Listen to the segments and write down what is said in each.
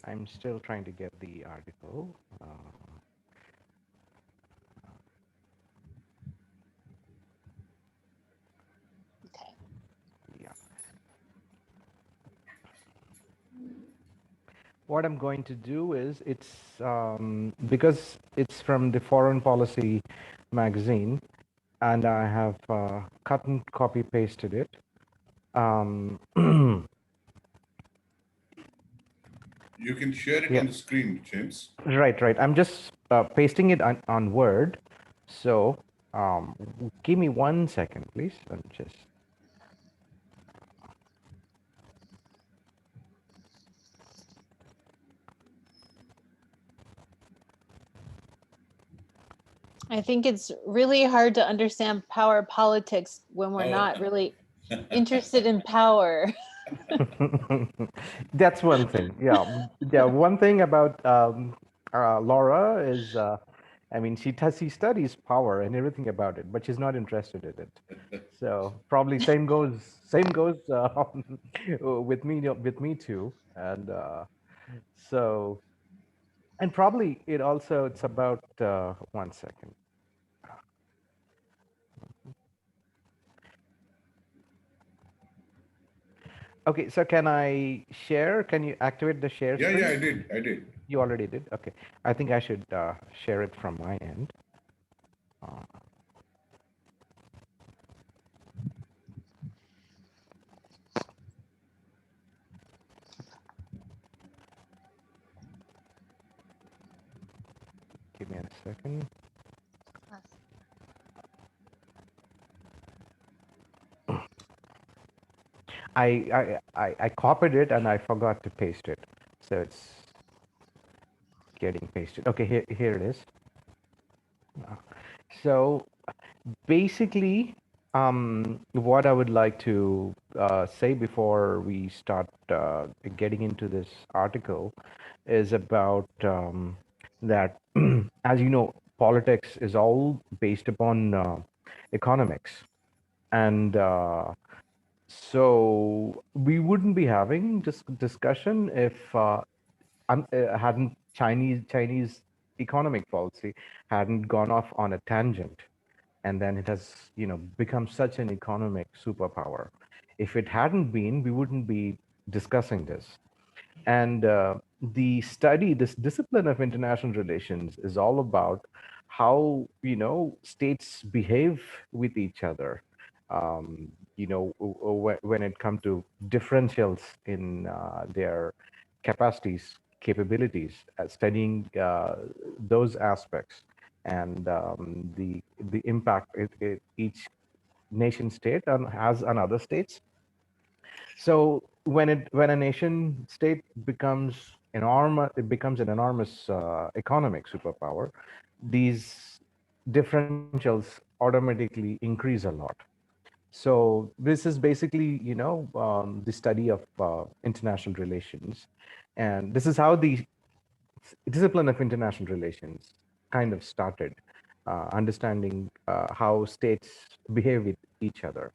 I'm still trying to get the article. Okay. Yeah. What I'm going to do is it's because it's from the Foreign Policy magazine, and I have cut and copy pasted it. Um, You can share it yeah, on the screen, James. right. I'm just pasting it on Word. So give me 1 second, please. I'm just I think it's really hard to understand power politics when we're Oh, not really interested in power. That's one thing. Yeah, yeah. One thing about Laura is, I mean, she studies power and everything about it, but she's not interested in it. So probably same goes with me too. And so and probably it's about 1 second. Okay, so can I share? Can you activate the share yeah, screen? I did. I did. You already did. Okay, I think I should share it from my end. Uh, Give me a second. I copied it and I forgot to paste it, so it's getting pasted. Okay, here it is. So basically, what I would like to say before we start getting into this article is about that, as you know, politics is all based upon economics. And so we wouldn't be having this discussion if hadn't Chinese economic policy hadn't gone off on a tangent, and then it has become such an economic superpower. If it hadn't been, we wouldn't be discussing this. And this discipline of international relations is all about how states behave with each other. When it comes to differentials in their capacities, capabilities, studying those aspects, and the impact each nation state has on other states. So when a nation state it becomes an enormous economic superpower. These differentials automatically increase a lot. So this is basically, the study of international relations, and this is how the discipline of international relations kind of started, understanding how states behave with each other.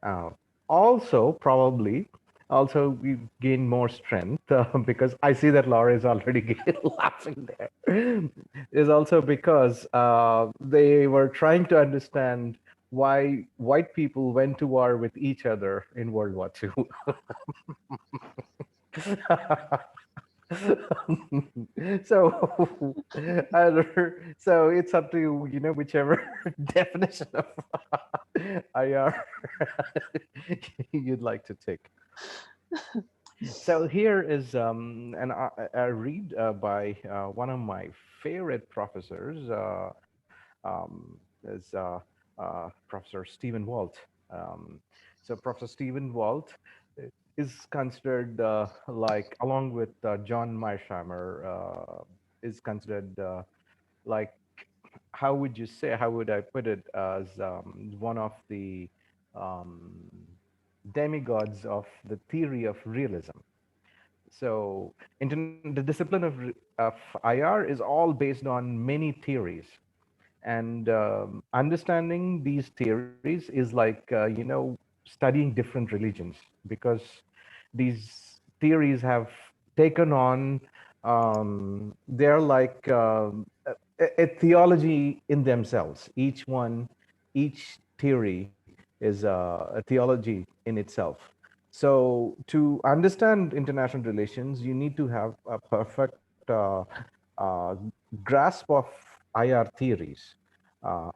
Uh, Also, probably, also we gain more strength because I see that Laura is already laughing there. Is also because they were trying to understand why white people went to war with each other in World War II. So, so it's up to you, whichever definition of IR you'd like to take. So here is a read by one of my favorite professors, is Professor Stephen Walt. Um, so Professor Stephen Walt is considered like, along with John Mearsheimer, is considered like, how would I put it, as one of the um, demigods of the theory of realism. So the discipline of IR is all based on many theories, and understanding these theories is like studying different religions, because these theories have taken on they're like a theology in themselves. Each theory is a theology in itself. So to understand international relations, you need to have a perfect uh, grasp of IR theories.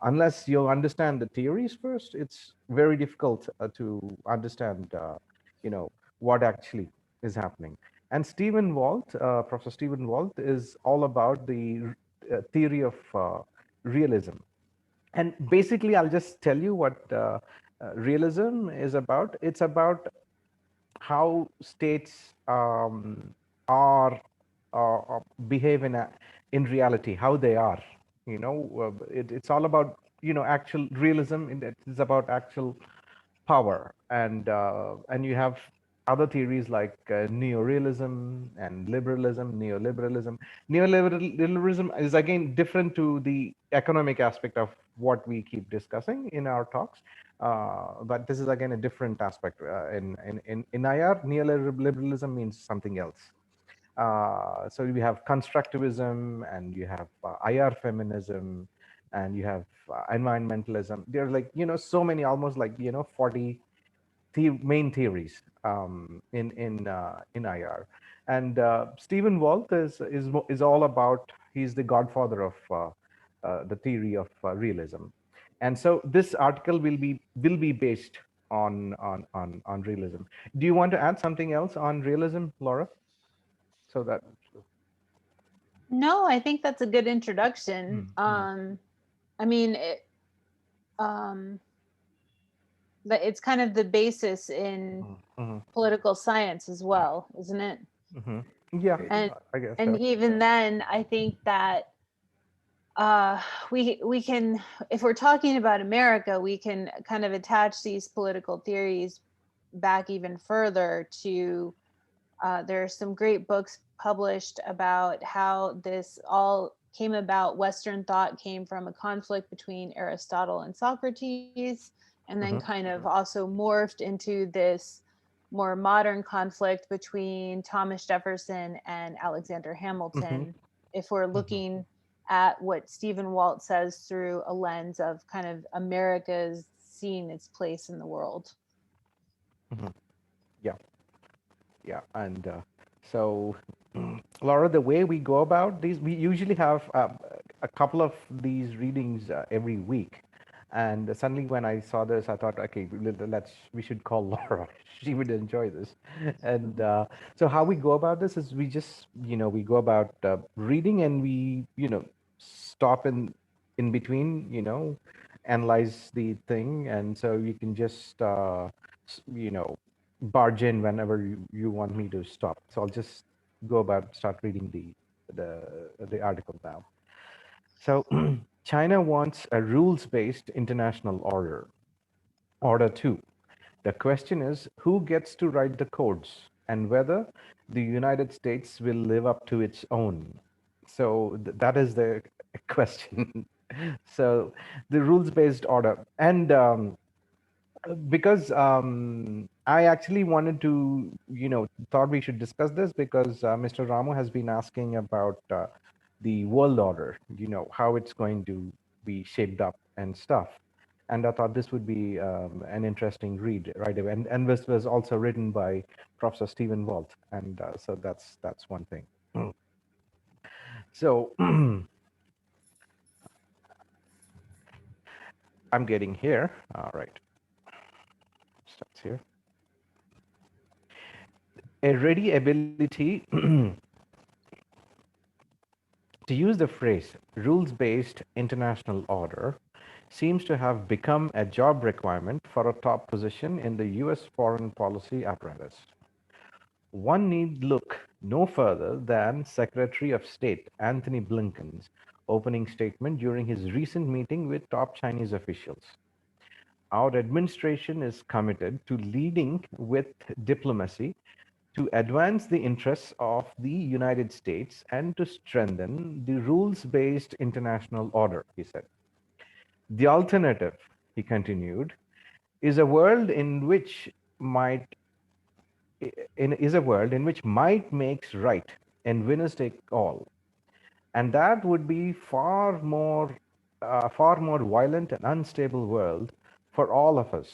Unless you understand the theories first, it's very difficult to understand, what actually is happening. And Stephen Walt, Professor Stephen Walt, is all about the theory of realism. And basically, I'll just tell you what realism is about. It's about how states are behave in reality, how they are. It's all about actual realism. It's about actual power, and you have other theories like neorealism and liberalism, neoliberalism. Neoliberalism is again different to the economic aspect of what we keep discussing in our talks, but this is again a different aspect. In IR, neoliberalism means something else. So we have constructivism, and you have IR feminism, and you have environmentalism. There are like so many, almost like 40 main theories in IR. And Stephen Walt is all about. He's the godfather of the theory of realism. And so this article will be based on realism. Do you want to add something else on realism, Laura? So that. No, I think that's a good introduction. Mm, mm, I mean, but it's kind of the basis in mm, mhm, political science as well, isn't it? mhm. Yeah, And I guess and so. even then, I think that uh, we can, if we're talking about America, we can kind of attach these political theories back even further to there are some great books published about how this all came about. Western thought came from a conflict between Aristotle and Socrates, and then Mhm, kind of also morphed into this more modern conflict between Thomas Jefferson and Alexander mhm, Hamilton. If we're mhm, looking at what Stephen Walt says through a lens of kind of America's seeing its place in the world. mhm. Yeah, yeah, and so, Laura, the way we go about these, we usually have a couple of these readings every week. And suddenly, when I saw this, I thought, okay, we should call Laura. She would enjoy this. And so, how we go about this is we just, we go about reading, and we, stop in between, analyze the thing, and so you can just, s- you know, barge in whenever you want me to stop. So I'll just go about start reading the article now. So China wants a rules-based international order. Order 2. The question is who gets to write the codes and whether the United States will live up to its own. So that is the question. So the rules-based order. And because I actually wanted to, thought we should discuss this because Mr. Ramu has been asking about the world order, how it's going to be shaped up and stuff. And I thought this would be an interesting read right away. And this was also written by Professor Stephen Walt. And so that's one thing. So I'm getting here. All right. Starts here. A ready ability to use the phrase rules based international order seems to have become a job requirement for a top position in the US foreign policy apparatus. One need look no further than Secretary of State Anthony Blinken's opening statement during his recent meeting with top Chinese officials. Our administration is committed to leading with diplomacy to advance the interests of the United States and to strengthen the rules based international order, he said. The alternative, he continued, is a world in which might is a world in which might makes right and winners take all. And that would be far more violent and unstable world for all of us.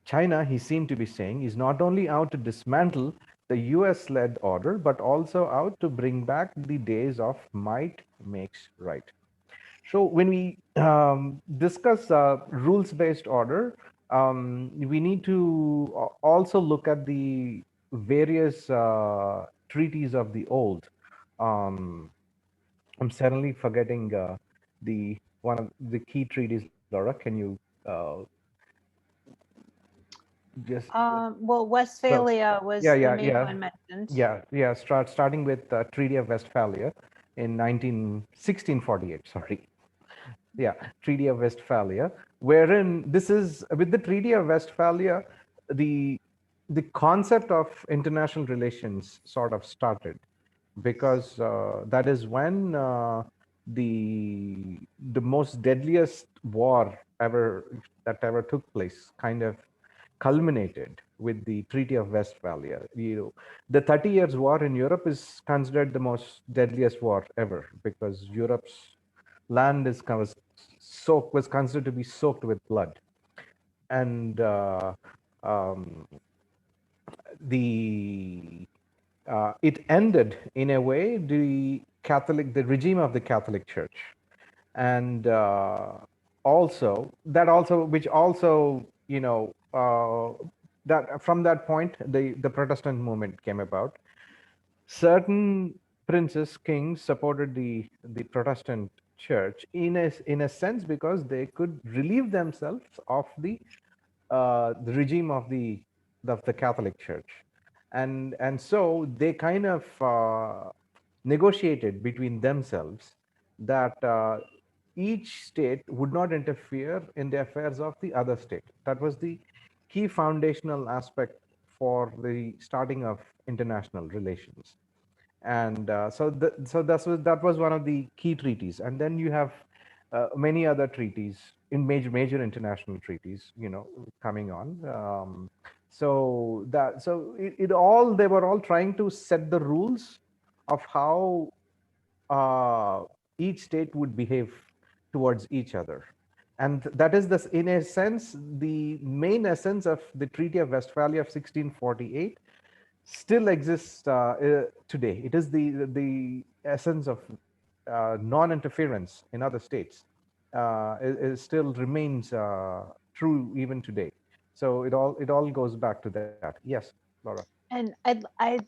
China, he seemed to be saying, is not only out to dismantle the US led order, but also out to bring back the days of might makes right. So when we discuss rules based order, we need to also look at the various treaties of the old. Um, I'm suddenly forgetting the one of the key treaties, Laura. Can you just Well, well, Westphalia yeah, was the yeah, main yeah, one mentioned. yeah. Starting with Treaty of Westphalia in 1648. Sorry, yeah, Treaty of Westphalia, wherein this is with the Treaty of Westphalia, the the concept of international relations sort of started because that is when the the most deadliest war ever that ever took place kind of culminated with the Treaty of Westphalia. The 30 Years War in Europe is considered the most deadliest war ever because Europe's land was considered to be soaked with blood, and um, the it ended in a way the regime of the Catholic Church, and also which also that from that point the Protestant movement came about. Certain princes, kings supported the Protestant church in a sense because they could relieve themselves of the regime of the Catholic Church, and so they kind of negotiated between themselves that each state would not interfere in the affairs of the other state. That was the key foundational aspect for the starting of international relations. And so that was one of the key treaties. And then you have many other treaties in major international treaties, coming on. It all they were all trying to set the rules of how uh, each state would behave towards each other. And that is this, in a sense, the main essence of the Treaty of Westphalia of 1648 still exists today. It is the essence of non-interference in other states. It still remains true even today. So it all goes back to that. Yes, Laura. And I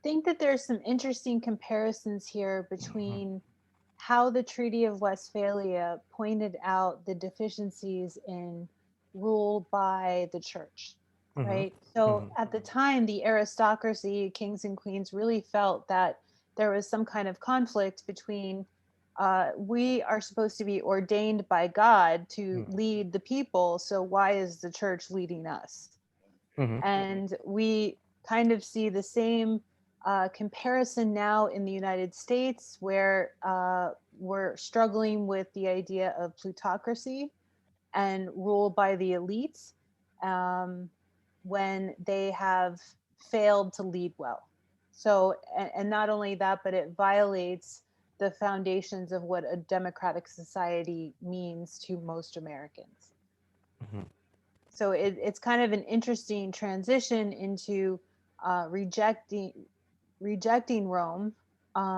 think that there's some interesting comparisons here Mhm, between how the Treaty of Westphalia pointed out the deficiencies in rule by the church, mhm, right? So mhm, at the time, the aristocracy, kings and queens, really felt that there was some kind of conflict between we are supposed to be ordained by God to mhm, lead the people, so why is the church leading us? mhm, And we kind of see the same comparison now in the United States, where we're struggling with the idea of plutocracy and rule by the elites um, when they have failed to lead well. So, and not only that, but it violates the foundations of what a democratic society means to most Americans. mhm, So it's kind of an interesting transition into rejecting Rome,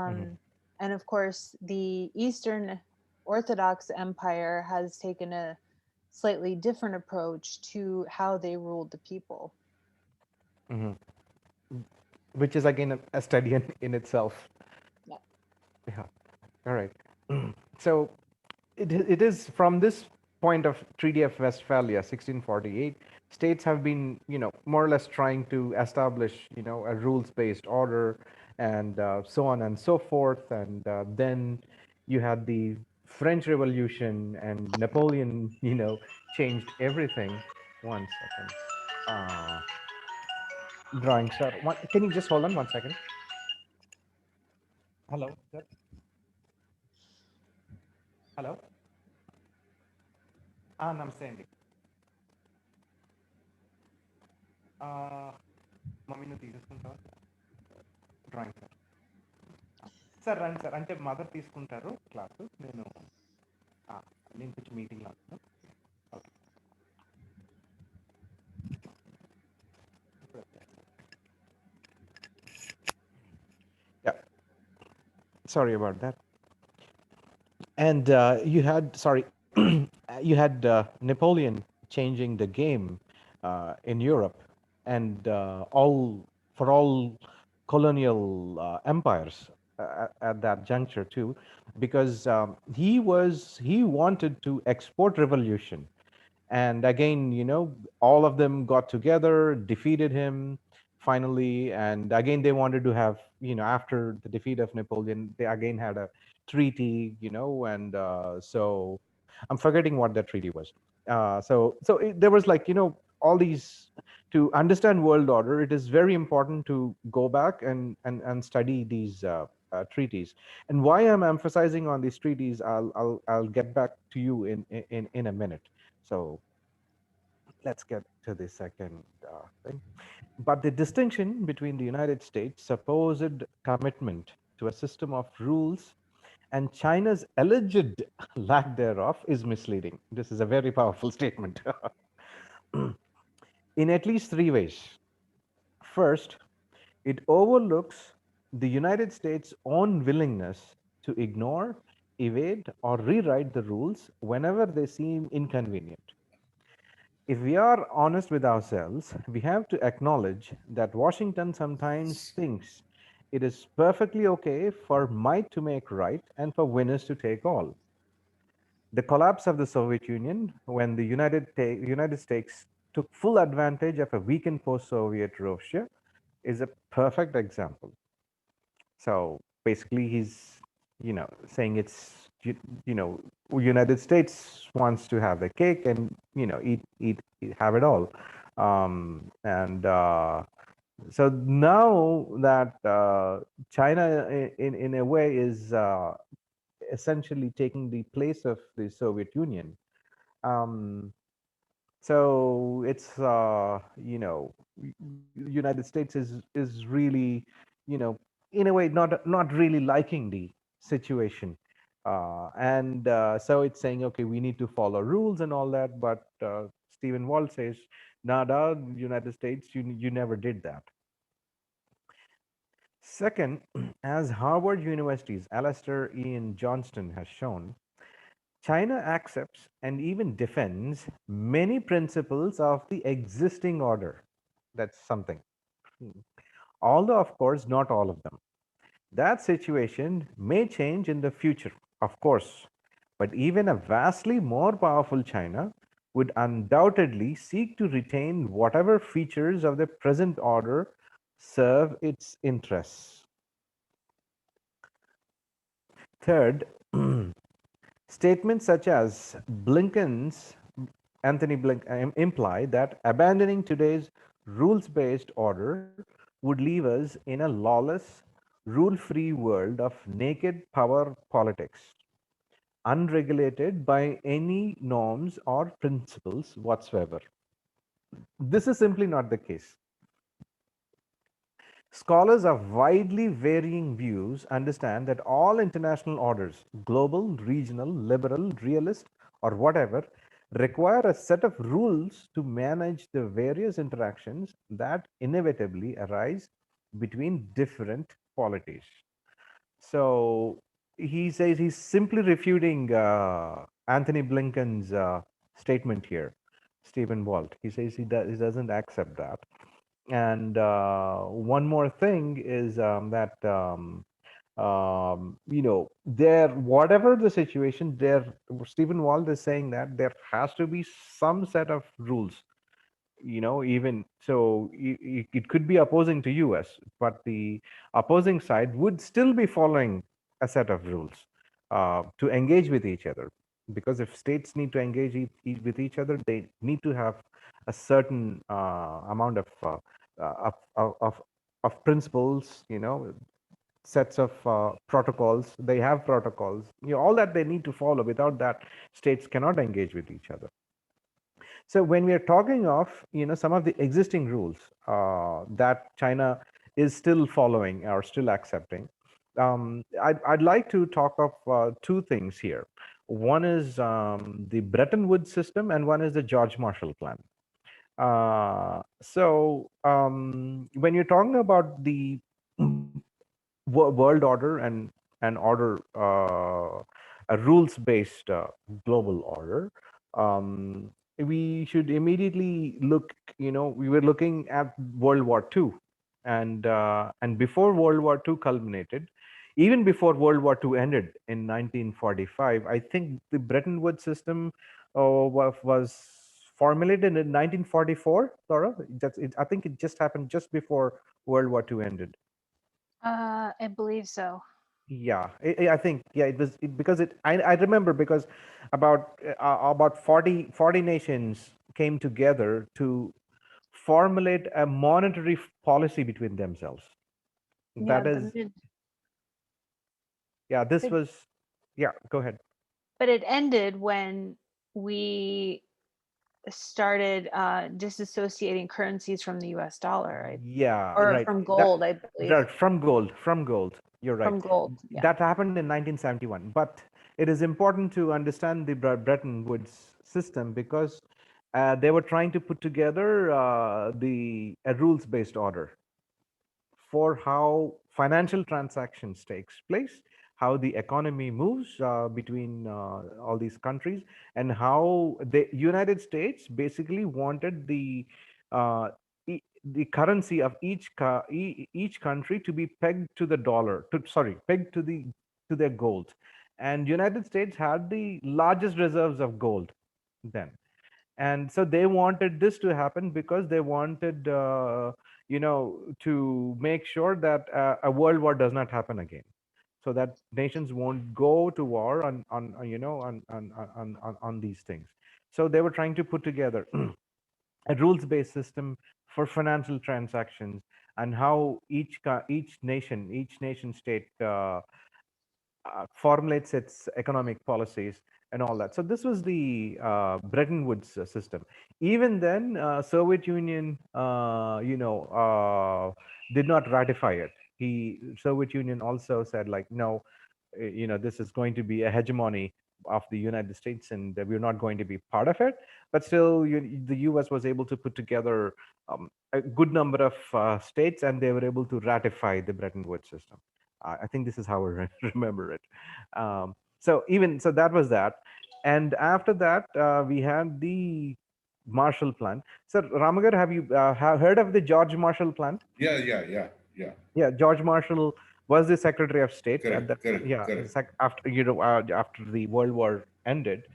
mhm, um, and of course the Eastern Orthodox Empire has taken a slightly different approach to how they ruled the people. mhm. Which is again a study in itself. Yeah. Yeah. All right. So it is from this point of Treaty of Westphalia, 1648, states have been, more or less trying to establish, a rules-based order and so on and so forth. And then you had the French Revolution and Napoleon, changed everything. One second. Uh, drawing, sir. Can you just hold on 1 second? Hello, sir. Hello. Namaste. Mummy, no, drawing sir. Sir రండి sir, అంటే mother తీసుకుంటారు class, నేను కొంచెం మీటింగ్లో ఉన్నాను. Okay. Yeah, sorry about that. And you had, sorry, you had Napoleon changing the game in Europe, and all colonial empires at that juncture too, because he wanted to export revolution. And again, all of them got together, defeated him finally, and again they wanted to have, after the defeat of Napoleon, they again had a treaty, and so I'm forgetting what that treaty was. There was, like, all these, to understand world order, it is very important to go back and study these treaties. And why I'm emphasizing on these treaties, I'll get back to you in a minute. So let's get to the second thing. But the distinction between the United States' supposed commitment to a system of rules and China's alleged lack thereof is misleading. This is a very powerful statement in at least three ways. First, it overlooks the United States' own willingness to ignore, evade, or rewrite the rules whenever they seem inconvenient. If we are honest with ourselves, we have to acknowledge that Washington sometimes thinks it is perfectly okay for might to make right and for winners to take all. The collapse of the Soviet Union, when the United States took full advantage of a weakened post Soviet Russia, is a perfect example. So basically, he's, saying it's, United States wants to have the cake and, have it all. And so now that China, in a way, is essentially taking the place of the Soviet Union. So it's, United States is really, in a way, not really liking the situation. And so it's saying, okay, we need to follow rules and all that. But Stephen Walt says, nada, United States, you never did that. Second, as Harvard University's Alastair Ian Johnston has shown, China accepts and even defends many principles of the existing order. That's something. Although, of course, not all of them. That situation may change in the future, of course, but even a vastly more powerful China would undoubtedly seek to retain whatever features of the present order serve its interests. Third, statements such as Anthony Blinken imply that abandoning today's rules-based order would leave us in a lawless, rule-free world of naked power politics, unregulated by any norms or principles whatsoever. This is simply not the case. Scholars of widely varying views understand that all international orders, global, regional, liberal, realist, or whatever, require a set of rules to manage the various interactions that inevitably arise between different polities. So he says he's simply refuting Anthony Blinken's statement here, Stephen Walt. He says he doesn't accept that. And one more thing is that there, whatever the situation, there, Stephen Wald is saying that there has to be some set of rules. Even so, it could be opposing to US, but the opposing side would still be following a set of rules to engage with each other. Because if states need to engage with each other, they need to have a certain amount uh, of, of of principles, sets of protocols. They have protocols, all that they need to follow. Without that, states cannot engage with each other. So when we are talking of, some of the existing rules that China is still following or still accepting. I'd like to talk of two things here. One is the Bretton Woods system, and one is the George Marshall Plan. When you're talking about the world order and order, a rules-based global order, um, we should immediately look. We were looking at World War II, and before World War II culminated, even before World War II ended in 1945, I think the Bretton Woods system was formulated in 1944. Laura, I think it just happened just before World War II ended. I believe so. Yeah, I think, yeah, it was because I remember, because about 40 nations came together to formulate a monetary policy between themselves. Yeah, That is, mid, yeah, this but, was, yeah, go ahead. but it ended when we started disassociating currencies from the US dollar, Yeah, or right. from gold, I believe. Right, from gold. You're right. From gold, yeah. That happened in 1971. But it is important to understand the Bretton Woods system, because they were trying to put together the a rules-based order for how financial transactions takes place, how the economy moves between all these countries, and how the United States basically wanted uh, the currency of each country to be pegged to the dollar, pegged to their gold. And United States had the largest reserves of gold then, and so they wanted this to happen because they wanted to make sure that a world war does not happen again, so that nations won't go to war on these things. So they were trying to put together a rules based system for financial transactions, and how each nation state formulates its economic policies and all that. So this was the Bretton Woods system. Even then, Soviet Union, did not ratify it. Soviet Union also said, like, no, this is going to be a hegemony of the United States, and that we're not going to be part of it. But still, the US was able to put together a good number of states, and they were able to ratify the Bretton Woods system. I think this is how I remember it. So that was that. And after that, we had the Marshall Plan. So Ramagar, have you heard of the George Marshall Plan? Yeah, yeah, yeah, yeah. Yeah, George Marshall was the Secretary of State at Correct, that. correct, Yeah, correct. after after the World War ended,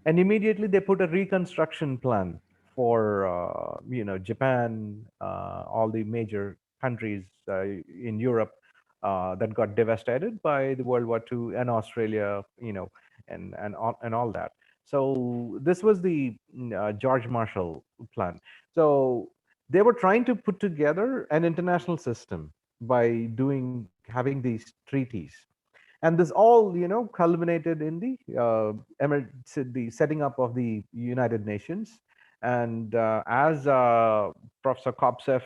and immediately they put a reconstruction plan for Japan, all the major countries in Europe that got devastated by the World War II, and Australia, and all that. So this was the George Marshall Plan. So they were trying to put together an international system by having these treaties, and this all culminated in the setting up of the United Nations. And as Professor Kopsev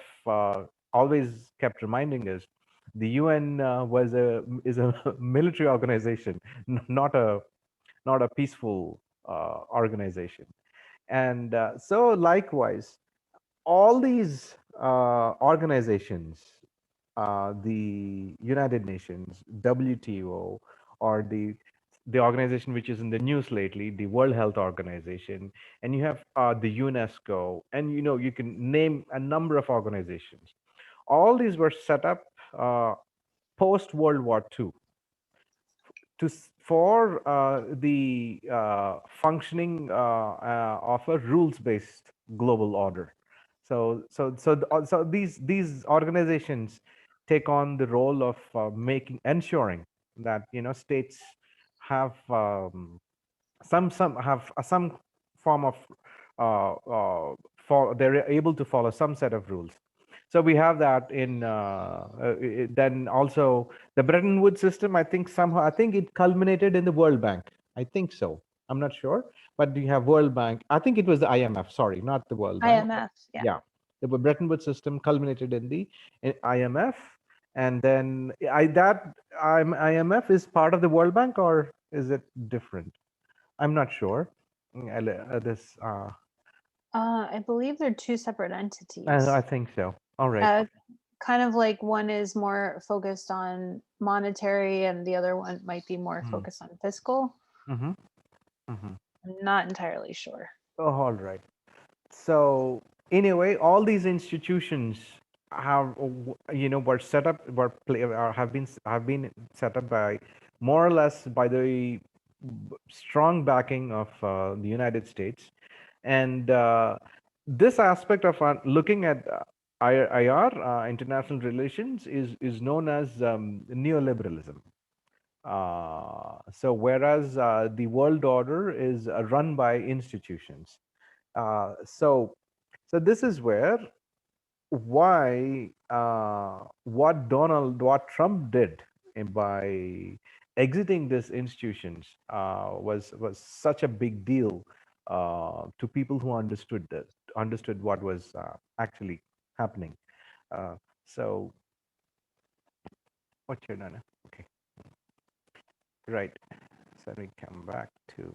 always kept reminding us, the UN is a military organization, not a peaceful organization. And so likewise, all these organizations, the United Nations, WTO, or the organization which is in the news lately, the World Health Organization, and you have the UNESCO, and you can name a number of organizations. All these were set up post World War II for the functioning of a rules-based global order. So these organizations take on the role of ensuring that states have some have some form of they're able to follow some set of rules. So we have that then also the Bretton Woods system. I think it culminated in the World Bank. I think so. I'm not sure, but you have World Bank. I think it was the IMF. Sorry, not the World Bank. IMF, yeah. Yeah. The Bretton Woods system culminated in the IMF, and then IMF is part of the World Bank, or is it different? I'm not sure. This I believe they're two separate I entities. think so. All right. Uh, kind of like one is more focused on monetary and the other one might be more Mm. focused on fiscal. Mm-hmm. Mm-hmm. I'm not entirely sure. Oh, all right. So anyway, all these institutions have, were set up, or have been set up by more or less by the strong backing of the United States, and this aspect of looking at IR, international relations, is known as neoliberalism. So whereas the world order is run by institutions. So this is where why what Trump did by exiting these institutions was such a big deal to people who understood what was actually happening. Uh, so what's your nana? Okay, right. So we come back to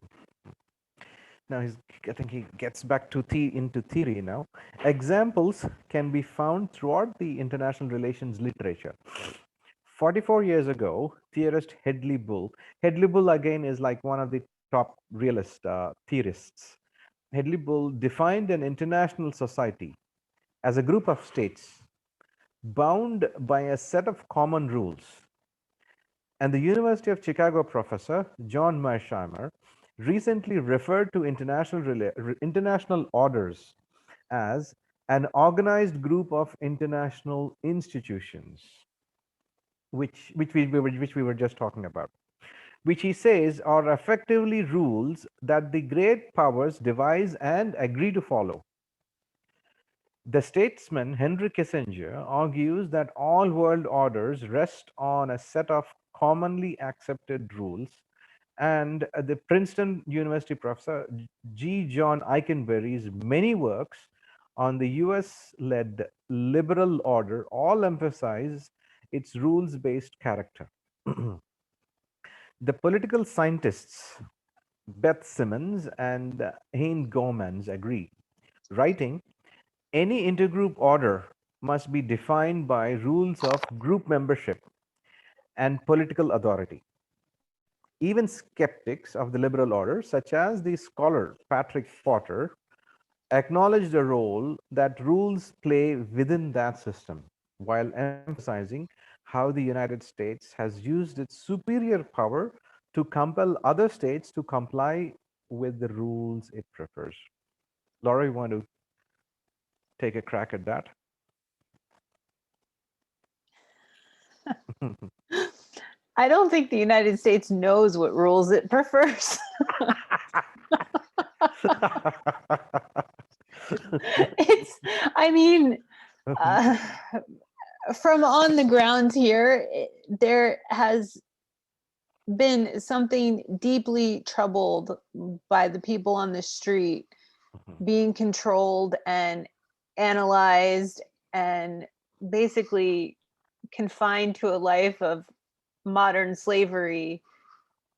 now. I think he gets back to into theory now. Examples can be found throughout the international relations literature. 44 years ago, theorist Hedley Bull again is like one of the top realist theorists. Hedley Bull defined an international society as a group of states bound by a set of common rules. And the University of Chicago professor John Mearsheimer recently referred to international orders as an organized group of international institutions, which we were just talking about, which he says are effectively rules that the great powers devise and agree to follow. The statesman Henry Kissinger argues that all world orders rest on a set of commonly accepted rules, and the Princeton University professor G. John Eikenberry's many works on the US led liberal order all emphasize its rules based character. The political scientists Beth Simmons and Hein Gomans agree, writing, any intergroup order must be defined by rules of group membership and political authority. Even skeptics of the liberal order, such as the scholar Patrick Potter, acknowledge the role that rules play within that system, while emphasizing how the United States has used its superior power to compel other states to comply with the rules it prefers. Laura, you want to take a crack at that? I don't think the United States knows what rules it prefers. It's, I mean, uh, from on the ground here, there has been something deeply troubled by the people on the street being controlled and analyzed and basically confined to a life of modern slavery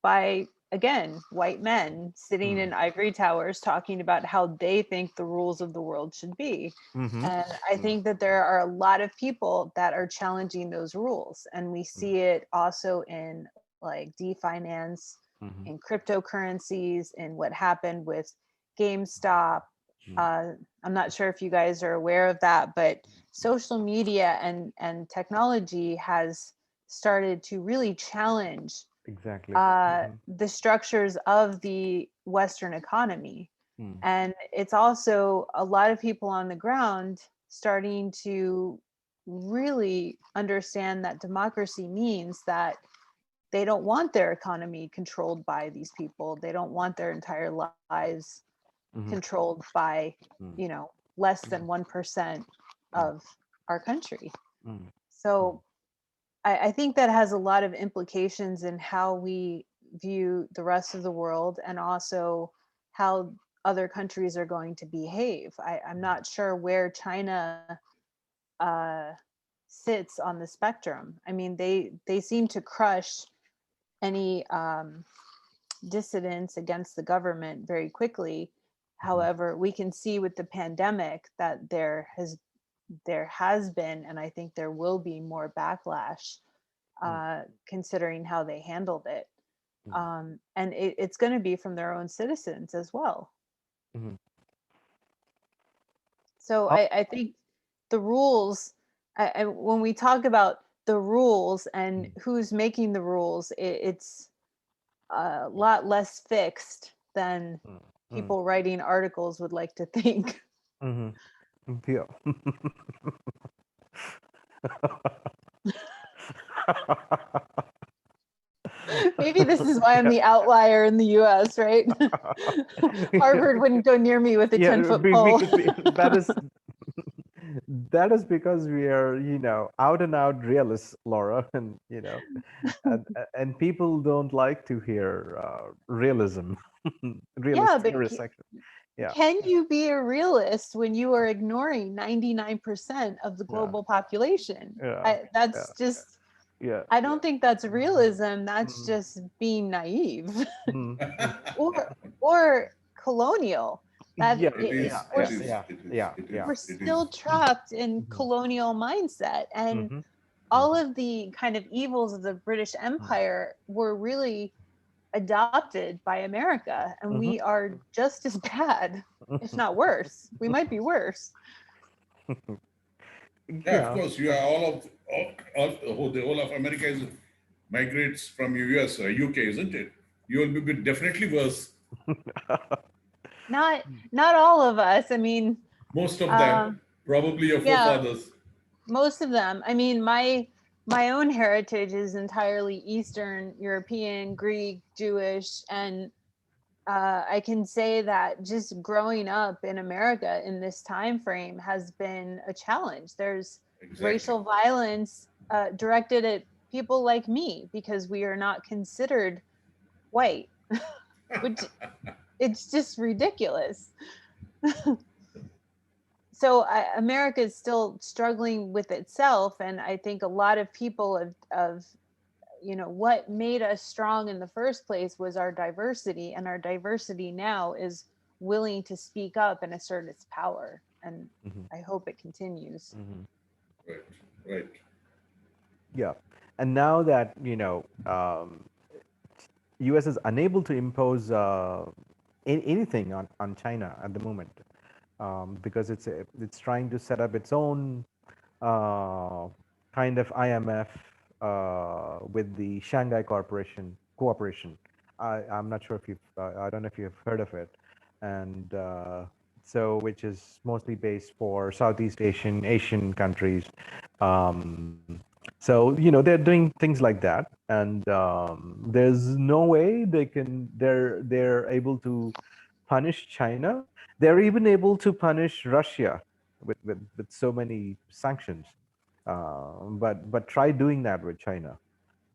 by, again, white men sitting in ivory towers talking about how they think the rules of the world should be. Mhm. And I think that there are a lot of people that are challenging those rules. And we see it also in like definance, in Mhm. cryptocurrencies, in what happened with GameStop. Mhm. I'm not sure if you guys are aware of that, but social media and technology has started to really challenge Exactly. Mhm. the structures of the Western economy. Mm. And it's also a lot of people on the ground starting to really understand that democracy means that they don't want their economy controlled by these people. They don't want their entire lives Mhm. controlled by, Mm. less than 1% Mm. of our country. Mm. Mm. So I think that has a lot of implications in how we view the rest of the world and also how other countries are going to behave. I'm not sure where China uh, sits on the spectrum. I mean, they seem to crush any dissidents against the government very quickly. However, we can see with the pandemic that there has been, and I think there will be more backlash, considering how they handled it. And it's going to be from their own citizens as well. Mm-hmm. So I think the rules, when we talk about the rules and who's making the rules, it's a lot less fixed than people writing articles would like to think. Mm-hmm. Yeah. Maybe this is why I'm the outlier in the US, right? Harvard wouldn't go near me with a 10-foot pole. That is because we are, out and out realists, Laura, and and people don't like to hear realism, Yeah, realist but section. Yeah. can you be a realist when you are ignoring 99% of the global population? Yeah. That's just, Yeah. I don't think that's realism. That's just being naive or colonial. That Yeah. It is, we're, it is, it is, Yeah. it Yeah. we're is, it still is. trapped in colonial mindset, and all of the kind of evils of the British Empire were really adopted by America, and we are just as bad, if not worse. We might be worse. Yeah, of course. You are the whole of America is migrates from US or UK, isn't it? You will be definitely worse. Not all of us. I mean, Most of them, probably your yeah, forefathers. most of them. I mean, my own heritage is entirely Eastern European, Greek, Jewish, and I can say that just growing up in America in this time frame has been a challenge. There's racial violence directed at people like me because we are not considered white, which it's just ridiculous. So America is still struggling with itself, and I think a lot of people of what made us strong in the first place was our diversity, and our diversity now is willing to speak up and assert its power, and I hope it continues. Right, right. Yeah. And now that, US is unable to impose anything on China at the moment, because it's trying to set up its own kind of IMF with the Shanghai Corporation cooperation. I'm not sure if I don't know if you've heard of it, and so which is mostly based for Southeast Asian countries. Um, so they're doing things like that, and there's no way they're able to punish China. They're even able to punish Russia with so many sanctions. But try doing that with China.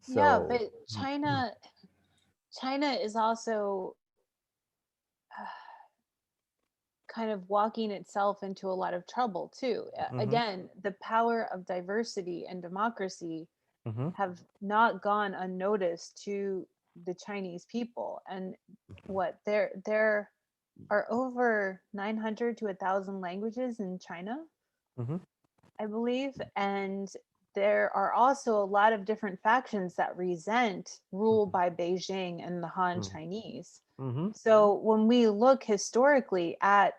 Yeah, So but China is also kind of walking itself into a lot of trouble too. Again, the power of diversity and democracy have not gone unnoticed to the Chinese people. And what there are over 900 to 1,000 languages in China, I believe, and there are also a lot of different factions that resent rule by Beijing and the Han Chinese. So when we look historically at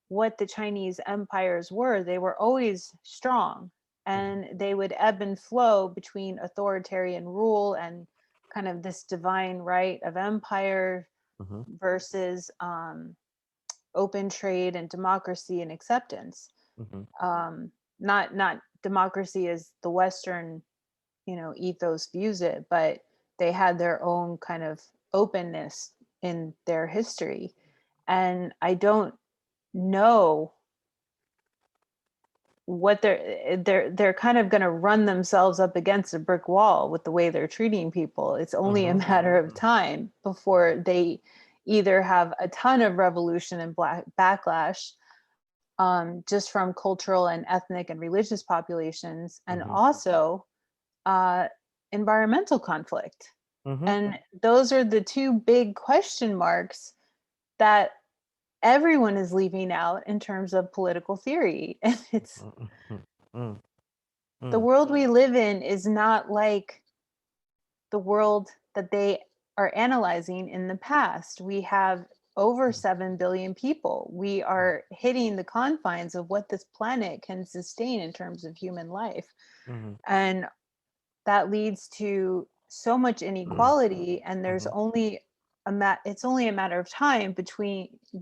what the Chinese empires were, they were always strong, and they would ebb and flow between authoritarian rule and kind of this divine right of empire versus open trade and democracy and acceptance. Not democracy as the Western ethos views it, but they had their own kind of openness in their history. And I don't know what they're kind of going to run themselves up against a brick wall with the way they're treating people. It's only a matter of time before they either have a ton of revolution and backlash, just from cultural and ethnic and religious populations, and also environmental conflict. And those are the two big question marks that everyone is leaving out in terms of political theory. And it's the world we live in is not like the world that they are analyzing in the past. We have over 7 billion people. We are hitting the confines of what this planet can sustain in terms of human life. And that leads to so much inequality, and there's only it's only a matter of time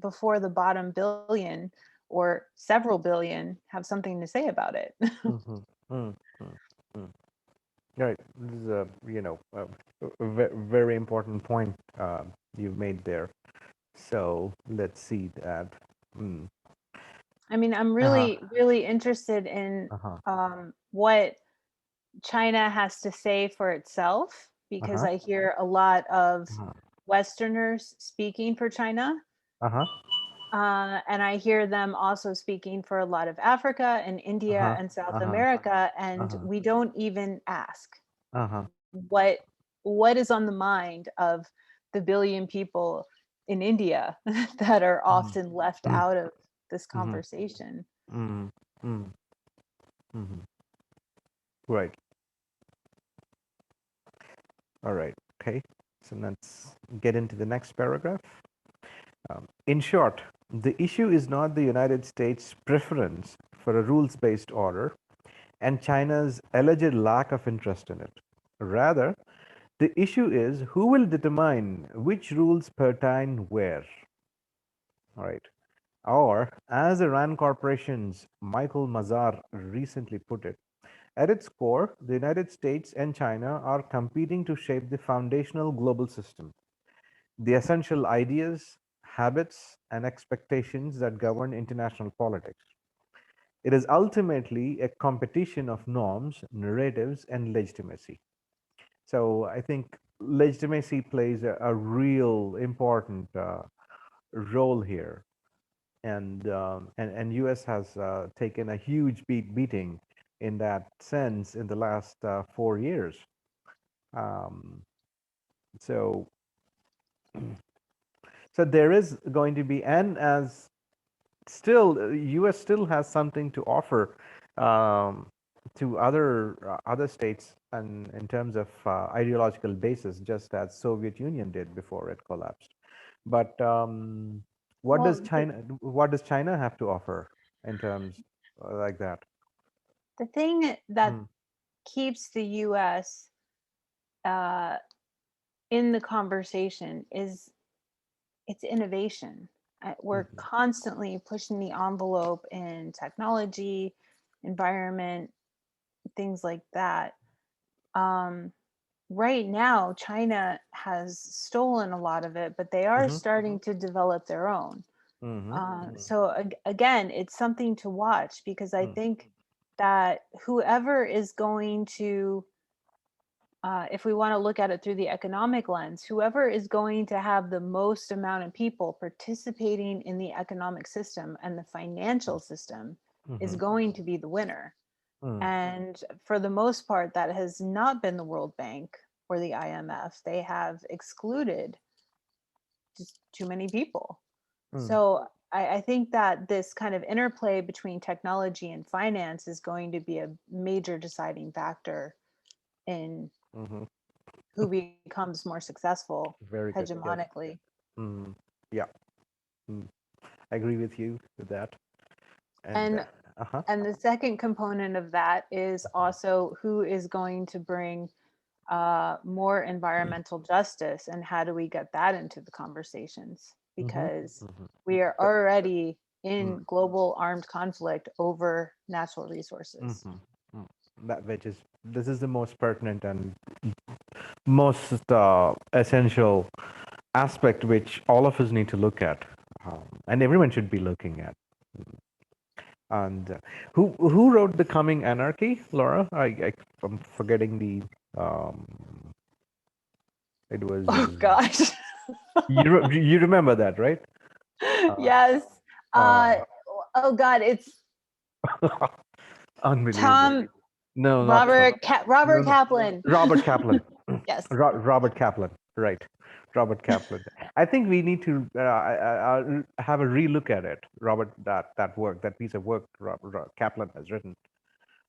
before the bottom billion or several billion have something to say about it. Right. This is a very important point you've made there. So let's see that. I mean, I'm really interested in what China has to say for itself, because I hear a lot of Westerners speaking for China. And I hear them also speaking for a lot of Africa and India and South America, and we don't even ask what is on the mind of the billion people in India that are often left out of this conversation. Right. All right. Okay. So let's get into the next paragraph. In short, the issue is not the United States' preference for a rules-based order and China's alleged lack of interest in it. Rather, the issue is who will determine which rules pertain where. All right. Or, as Iran Corporation's Michael Mazar recently put it, at its core, the United States and China are competing to shape the foundational global system, the essential ideas, habits, and expectations that govern international politics. It is ultimately a competition of norms, narratives, and legitimacy. So I think legitimacy plays a real important role here, and U.S. has taken a huge beating in that sense in the last 4 years. Um, so so there is going to be, and as still U.S. still has something to offer to other states, and in terms of ideological basis, just as Soviet Union did before it collapsed. But what Well, does China have to offer in terms like that? the thing that keeps the US in the conversation is it's innovation. We're constantly pushing the envelope in technology, environment, things like that. Right now, China has stolen a lot of it, but they are starting to develop their own. So again, it's something to watch, because I think that whoever is going to, if we want to look at it through the economic lens, whoever is going to have the most amount of people participating in the economic system and the financial system is going to be the winner. And for the most part, that has not been the World Bank or the IMF. They have excluded just too many people. So I think that this kind of interplay between technology and finance is going to be a major deciding factor in who becomes more successful Very good. Yes. hegemonically. Yeah. I agree with you with that. And the second component of that is also who is going to bring more environmental justice, and how do we get that into the conversations? Because we are already in global armed conflict over natural resources. This is the most pertinent and most essential aspect which all of us need to look at, and everyone should be looking at. And who wrote The Coming Anarchy, Laura? I'm forgetting the. It was. Oh gosh. You remember that, right? Yes. Uh, Oh God, it's Unbelievable. Tom No, not Trump. No, Robert no. Kaplan. Robert Kaplan. Yes. Robert Kaplan. Right. Robert Kaplan. I think we need to have a relook at it. Robert, that work, that piece of work Kaplan has written.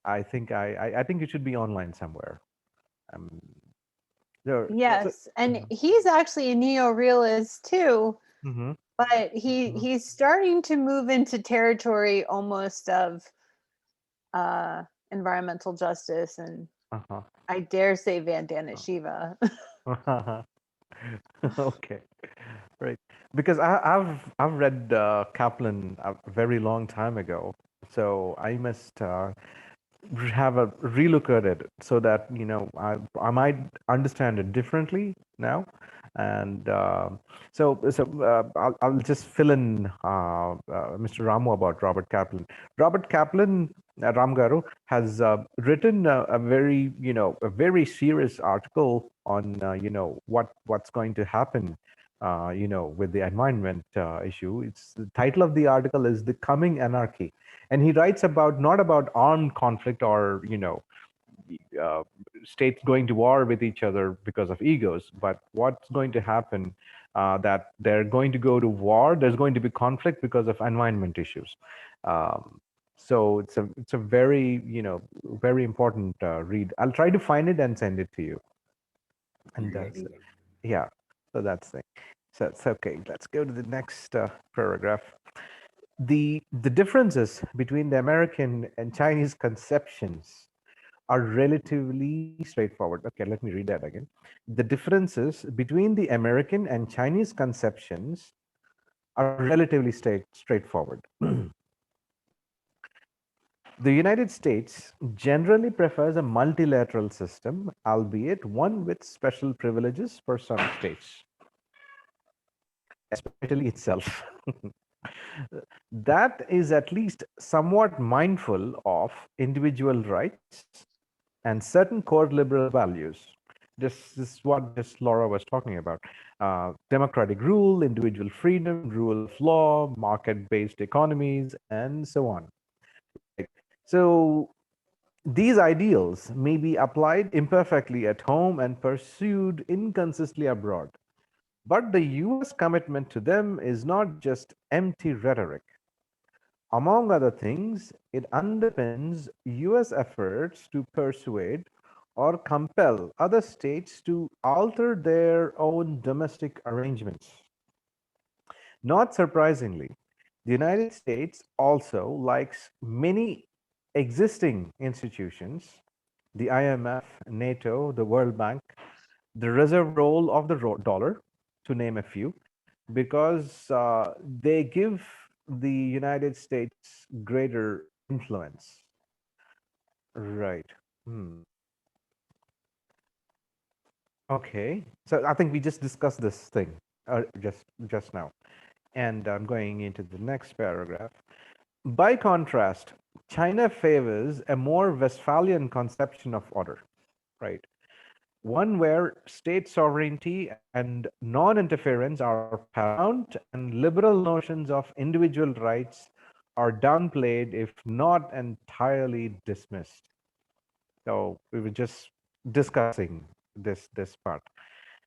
I think it should be online somewhere. Um, there. So, Yes, and he's actually a neo-realist too, mm-hmm, but mm-hmm, he's starting to move into territory almost of environmental justice, and uh-huh. I dare say Vandana Shiva. Okay. Right, because I've read Kaplan a very long time ago, so I must have a relook at it so that I might understand it differently now, and I'll just fill in Mr. Ramu about Robert Kaplan. Robert Kaplan, Ram Garu, has written a very serious article on what's going to happen with the environment issue. It's the title of the article is "The Coming Anarchy," and he writes about not about armed conflict or uh, states going to war with each other because of egos, but what's going to happen that they're going to go to war. There's going to be conflict because of environment issues. Um, so it's a very very important read. I'll try to find it and send it to you. And You gotta do that. yeah, so that's the so it's okay. Let's go to the next paragraph. The differences between the American and Chinese conceptions are relatively straightforward. Okay, let me read that again. The differences between the American and Chinese conceptions are relatively straightforward. The United States generally prefers a multilateral system, albeit one with special privileges for some states, especially itself. That is at least somewhat mindful of individual rights and certain core liberal values. This is what just Laura was talking about. Democratic rule, individual freedom, rule of law, market-based economies, and so on. Right. So these ideals may be applied imperfectly at home and pursued inconsistently abroad. But the US commitment to them is not just empty rhetoric. Among other things, it underpins US efforts to persuade or compel other states to alter their own domestic arrangements. Not surprisingly, the United States also likes many existing institutions, the IMF, NATO, the World Bank, the reserve roll of the dollar, to name a few, because they give the United States greater influence. Right. Hmm. Okay. So I think we just discussed this thing just now, and I'm going into the next paragraph. By contrast, China favors a more Westphalian conception of order, right? One where state sovereignty and non interference are paramount, and liberal notions of individual rights are downplayed, if not entirely dismissed. So, we were just discussing this part.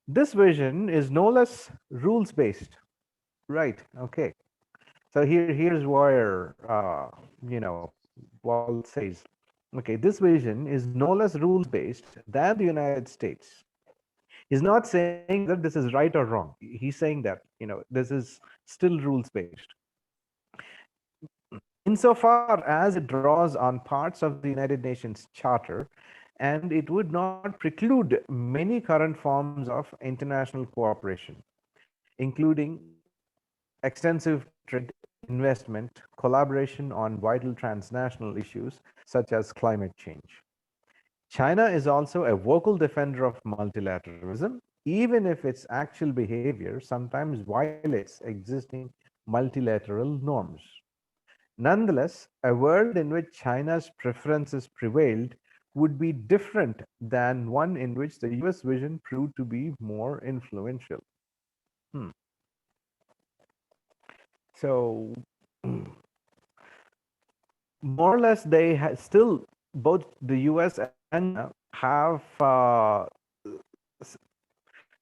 This vision is no less rules based, right? Okay. So, here's where, Wall says, okay, this vision is no less rules based than the United States. He's not saying whether this is right or wrong. He's saying that this is still rules based insofar as it draws on parts of the United Nations Charter, and it would not preclude many current forms of international cooperation, including extensive trade, investment, collaboration on vital transnational issues such as climate change. China is also a vocal defender of multilateralism, even if its actual behavior sometimes violates existing multilateral norms. Nonetheless, a world in which China's preferences prevailed would be different than one in which the US vision proved to be more influential. Hmm. So more or less, they still, both the U.S. and China have s-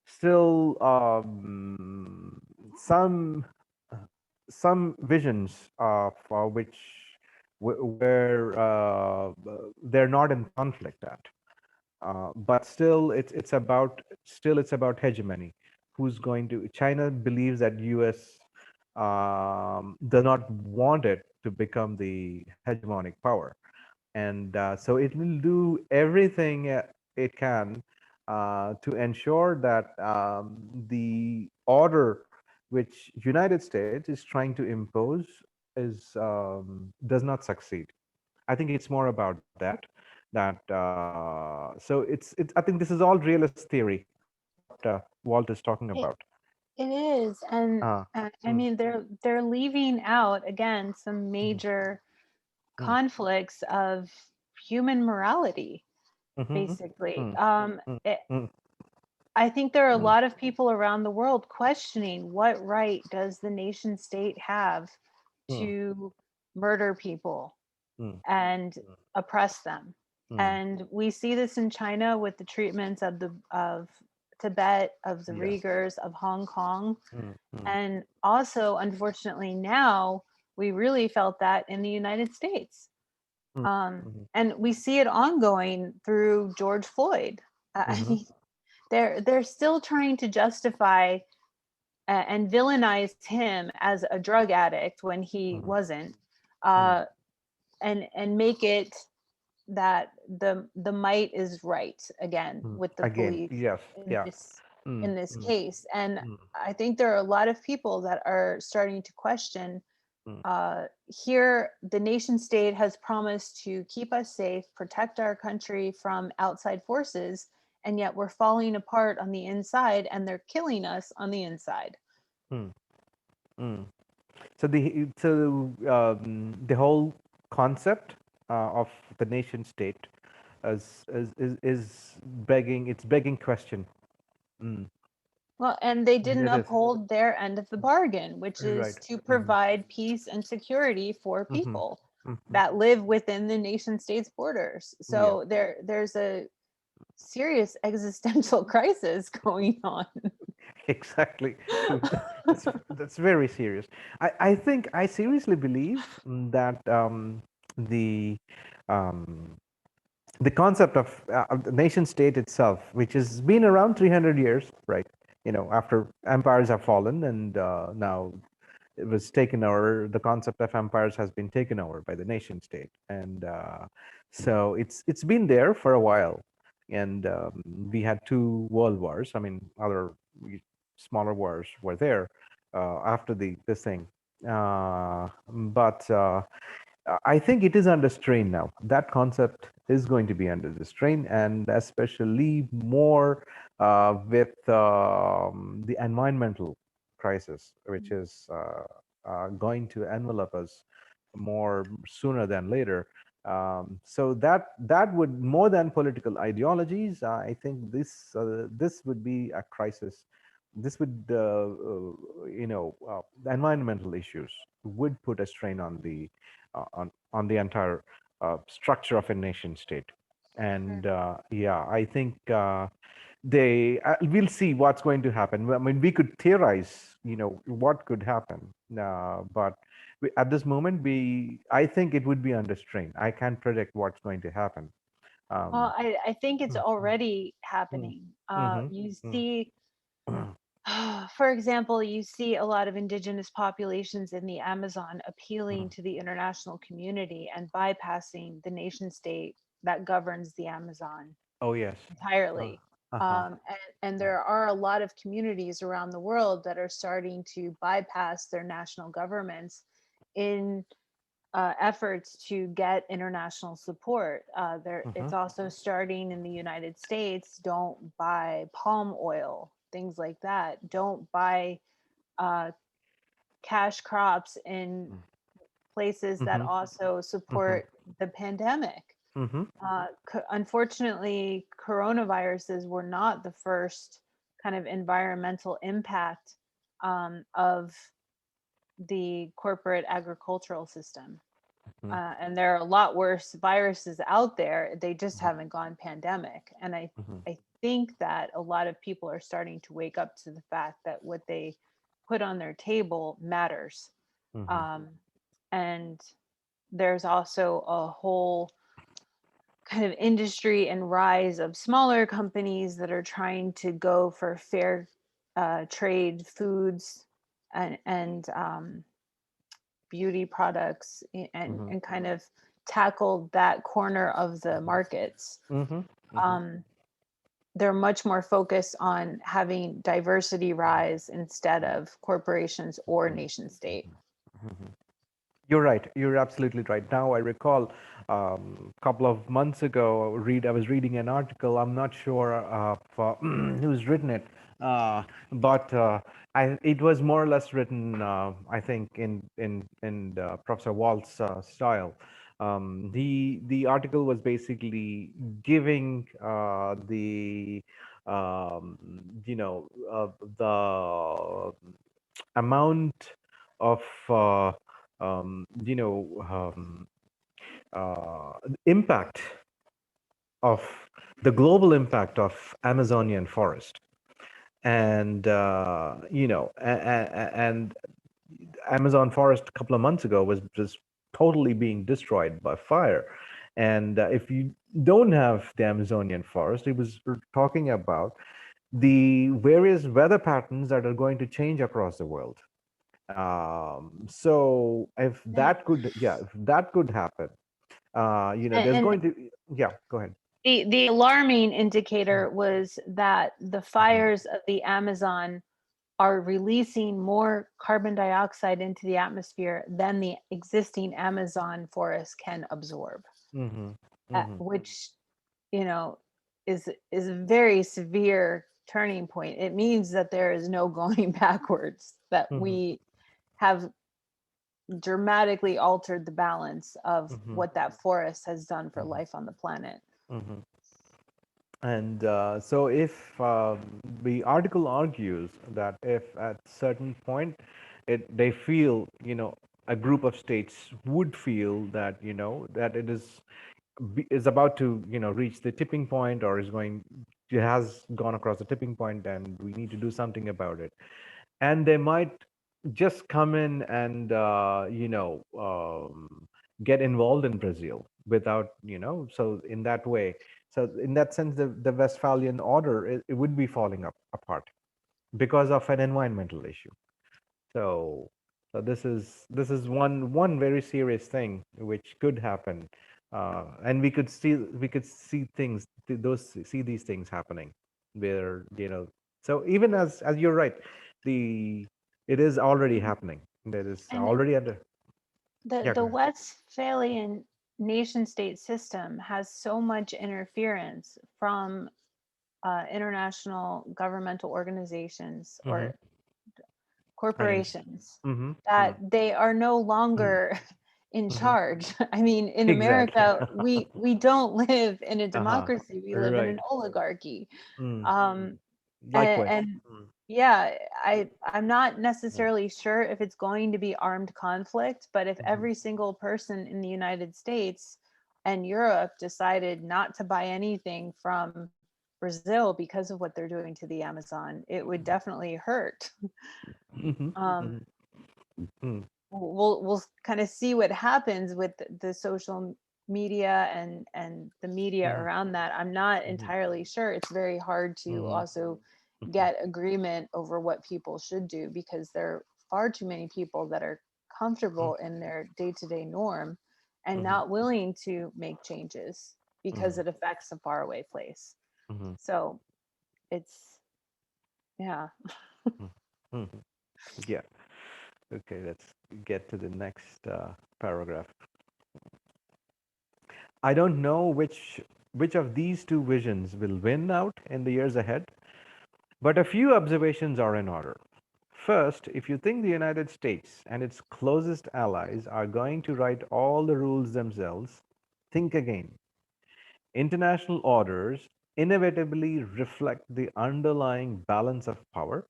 still uh, some visions of which where they're not in conflict at. But still, it's about hegemony. Who's going to? China believes that U.S. Does not want it to become the hegemonic power, and so it will do everything it can to ensure that the order which United States is trying to impose is does not succeed. I think it's more about that. So it's. I think this is all realist theory. What Walt is talking It, about. it is, and Uh, I mm, mean they're leaving out again some mhm, major mm, conflicts of human morality, mhm, basically. mm, mm, mm, I think there are a mm, lot of people around the world questioning what right does the nation state have mm, to murder people mm, and oppress them. mm. And we see this in China with the treatments of Tibet, of the Yes. Uyghurs, of Hong Kong. Mm, mm, And also, unfortunately, now we really felt that in the United States. mm, mhm, And we see it ongoing through George Floyd. I mhm, mean, they're still trying to justify and villainize him as a drug addict when he mm, wasn't, mm, uh, and make it that the might is right again mm. with the Again, police yes, in yeah. this Mm, in this mm, case. And mm, I think there are a lot of people that are starting to question, mm, here the nation state has promised to keep us safe, protect our country from outside forces, and yet we're falling apart on the inside and they're killing us on the inside. mm, mm. The whole concept of the nation state is begging, it's begging question. Mm. Well, and they didn't It is. uphold their end of the bargain, which is Right. to Mhm, provide peace and security for mhm, people mhm. that live within the nation state's borders. Yeah. So there's a serious existential crisis going on. Exactly. That's very serious. I think I seriously believe that the um, the concept of the nation state itself, which has been around 300 years, right? After empires have fallen, and now it was taken over. The concept of empires has been taken over by the nation state, and so it's been there for a while. And we had two world wars. I mean, other smaller wars were there after the this thing, but I think it is under strain now. That concept is going to be under the strain, and especially more with the environmental crisis, which is going to envelop us more sooner than later. So that would, more than political ideologies, I think this would be a crisis. This would, the environmental issues would put a strain on the entire structure of a nation state. And yeah, I think they we'll see what's going to happen. I mean, we could theorize, what could happen, but at this moment, I think it would be under strain. I can't predict what's going to happen. Well, Um, I think it's mm, already mm, happening. mhm, You mm, see, for example, you see a lot of indigenous populations in the Amazon appealing mm. to the international community and bypassing the nation state that governs the Amazon Oh yes. Uh, entirely. uh-huh. And there are a lot of communities around the world that are starting to bypass their national governments in efforts to get international support. It's Mhm, also starting in the United States. Don't buy palm oil, things like that. Don't buy uh, cash crops in places that mhm, also mhm, support the pandemic. mhm, Unfortunately, coronaviruses were not the first kind of environmental impact of the corporate agricultural system. Mhm. And there are a lot worse viruses out there. They just Mhm. haven't gone pandemic. And Mhm. I think that a lot of people are starting to wake up to the fact that what they put on their table matters. Mhm. Um, and there's also a whole kind of industry and rise of smaller companies that are trying to go for fair trade foods and beauty products Mhm. and kind of tackle that corner of the markets. Mhm. Mhm. Um, they're much more focused on having diversity rise instead of corporations or nation state. Mhm. You're right. You're absolutely right. Now I recall a couple of months ago, I was reading an article. I'm not sure who's written it, but it was more or less written, I think, in Professor Walt's style. The article was basically giving um, you know the amount of you know impact of the global impact of Amazonian forest, and and Amazon forest a couple of months ago was just totally being destroyed by fire. And if you don't have the Amazonian forest, it was talking about the various weather patterns that are going to change across the world. So if And, that could, yeah, if that could happen, there's and going to, yeah, go ahead. the alarming indicator was that the Mhm. fires of the Amazon are releasing more carbon dioxide into the atmosphere than the existing Amazon forest can absorb, Mhm. Mhm. which you know is a very severe turning point. It means that there is no going backwards, that Mhm. we have dramatically altered the balance of Mhm. what that forest has done for Mhm. life on the planet. Mhm. And so, if the article argues that if at certain point they feel, a group of states would feel that, that it is about to, reach the tipping point, or it has gone across the tipping point, and we need to do something about it. And they might just come in and get involved in Brazil without, so in that way, so in that sense, the Westphalian order, it would be falling apart because of an environmental issue. So, this is one very serious thing which could happen, and we could see things, see these things happening, where, So even as you're right, the it is already happening. There is And already under. Yeah, the go ahead. Westphalian nation state system has so much interference from international governmental organizations Mm-hmm. or I understand. corporations Mm-hmm. that they are no Mm-hmm. longer in Mm-hmm. charge. I mean, in Exactly. America, we don't live in a Uh-huh. democracy. We live in Right. an oligarchy. Mm. Um, Likewise. and Mm. yeah, I'm not Mm. necessarily sure if it's going to be armed conflict, but if Mhm. every single person in the United States and Europe decided not to buy anything from Brazil because of what they're doing to the Amazon, it would definitely hurt. Mhm. um, Mhm. Mm. we'll kind of see what happens with the social media and the media Mhm. around that. I'm not Mhm. entirely sure. It's very hard to Mhm. also Mhm. get agreement over what people should do because there are far too many people that are comfortable in their day-to-day norm and Mhm. not willing to make changes because Mhm. it affects a faraway place. Mhm. So it's yeah. Mhm. Mhm. Yeah. Okay, let's get to the next paragraph. I don't know which of these two visions will win out in the years ahead, but a few observations are in order. First, if you think the United States and its closest allies are going to write all the rules themselves, think again. International orders inevitably reflect the underlying balance of power,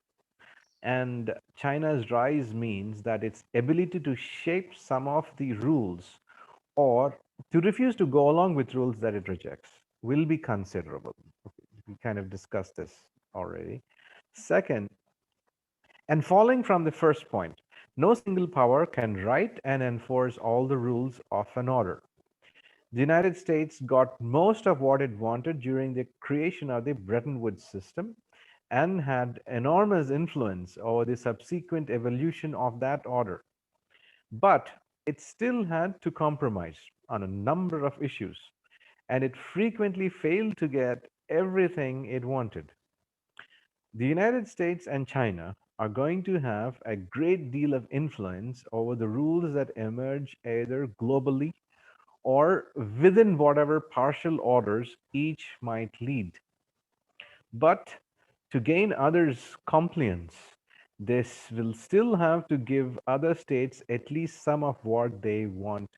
And China's rise means that its ability to shape some of the rules or to refuse to go along with rules that it rejects will be considerable. Okay, we kind of discussed this already. Second, and following from the first point, no single power can write and enforce all the rules of an order. The United States got most of what it wanted during the creation of the Bretton Woods system and had enormous influence over the subsequent evolution of that order. But it still had to compromise on a number of issues, and it frequently failed to get everything it wanted. The United States and China are going to have a great deal of influence over the rules that emerge either globally or within whatever partial orders each might lead. But to gain others' compliance, this will still have to give other states at least some of what they want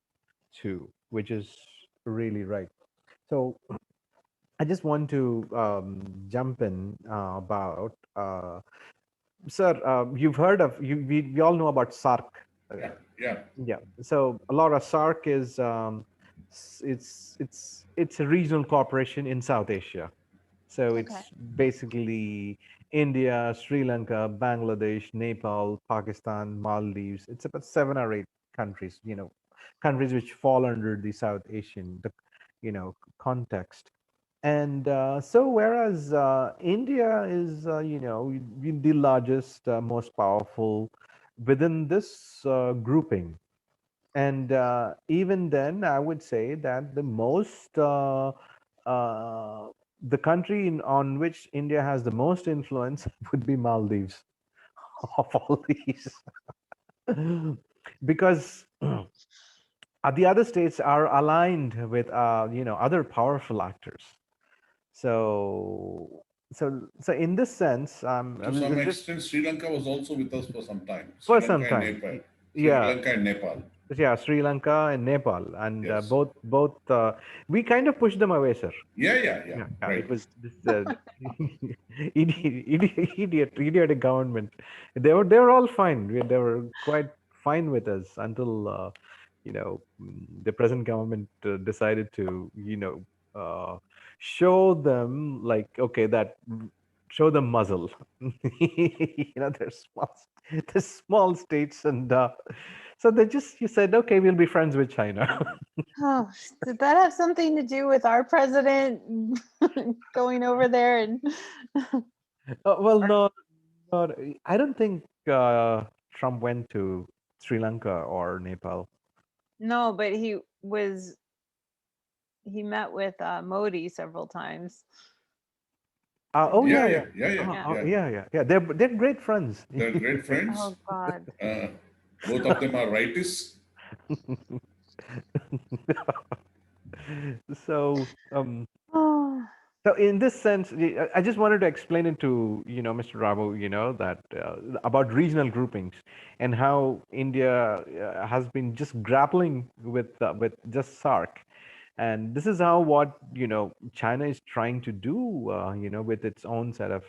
to, which is really right. So I just want to jump in about, sir, you've heard of, we all know about SARC. Uh, Yeah, yeah. yeah. So a lot of SARC is, it's a regional corporation in South Asia. So Okay. it's basically India, Sri Lanka, Bangladesh, Nepal, Pakistan, Maldives. It's about 7 or 8 countries, countries which fall under the South Asian, context. And so, whereas India is, the largest, most powerful within this grouping, and even then, I would say that uh, the country on which India has the most influence would be Maldives of all these, because the other states are aligned with other powerful actors. So so in this sense, To some extent, Sri Lanka was also with us for some time. Sri for some Lanka and time, Nepal. Sri yeah. Lanka and Nepal. Yeah, Sri Lanka and Nepal, and Yes. both we kind of pushed them away, sir. Yeah, yeah, yeah. Yeah, Right. it was this idiotic government. They were all fine. They were quite fine with us until the present government decided to show them, like, okay, that show them muzzle. They're small states, and so they just you said, okay, we'll be friends with China. Oh, did that have something to do with our president going over there and Well, no, no, I don't think Trump went to Sri Lanka or Nepal. no, but he met with Modi several times. Oh Yeah, yeah, yeah, yeah, yeah, yeah, Yeah. yeah. yeah. They're great friends. They're great friends. Oh God. Both of them are rightists. So Oh, so in this sense, I just wanted to explain it to Mr. Rabu, that about regional groupings and how India has been just grappling with just SARC, and this is how what China is trying to do, with its own set of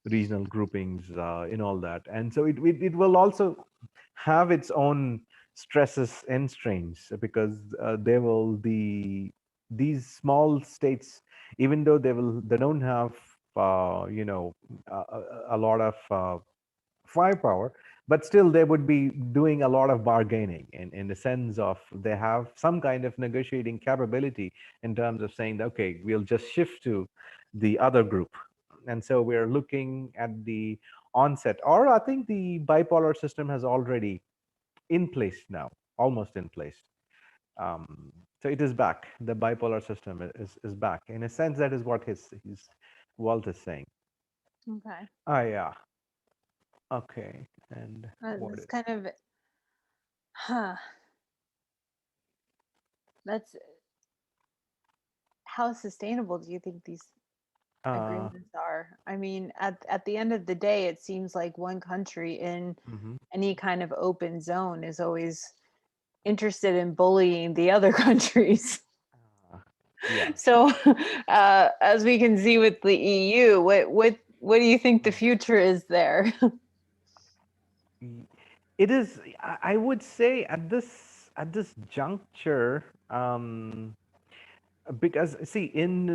regional groupings in all that, and so it will also have its own stresses and strains, because these small states, even though they don't have a lot of firepower, but still they would be doing a lot of bargaining in the sense of they have some kind of negotiating capability in terms of saying that, okay, we'll just shift to the other group. And so we're looking at the onset, or I think the bipolar system has already in place now, almost in place. So it is back. The bipolar system is back. In a sense, that is what his Walt is saying. okay. Ah, yeah. Okay. And what It's is? kind of, huh. That's how sustainable do you think these Uh, agreements are? I mean, at the end of the day, it seems like one country in mhm. any kind of open zone is always interested in bullying the other countries. Uh, yeah. So, as we can see with the EU, what do you think the future is there? It is. I would say at this juncture, because see, in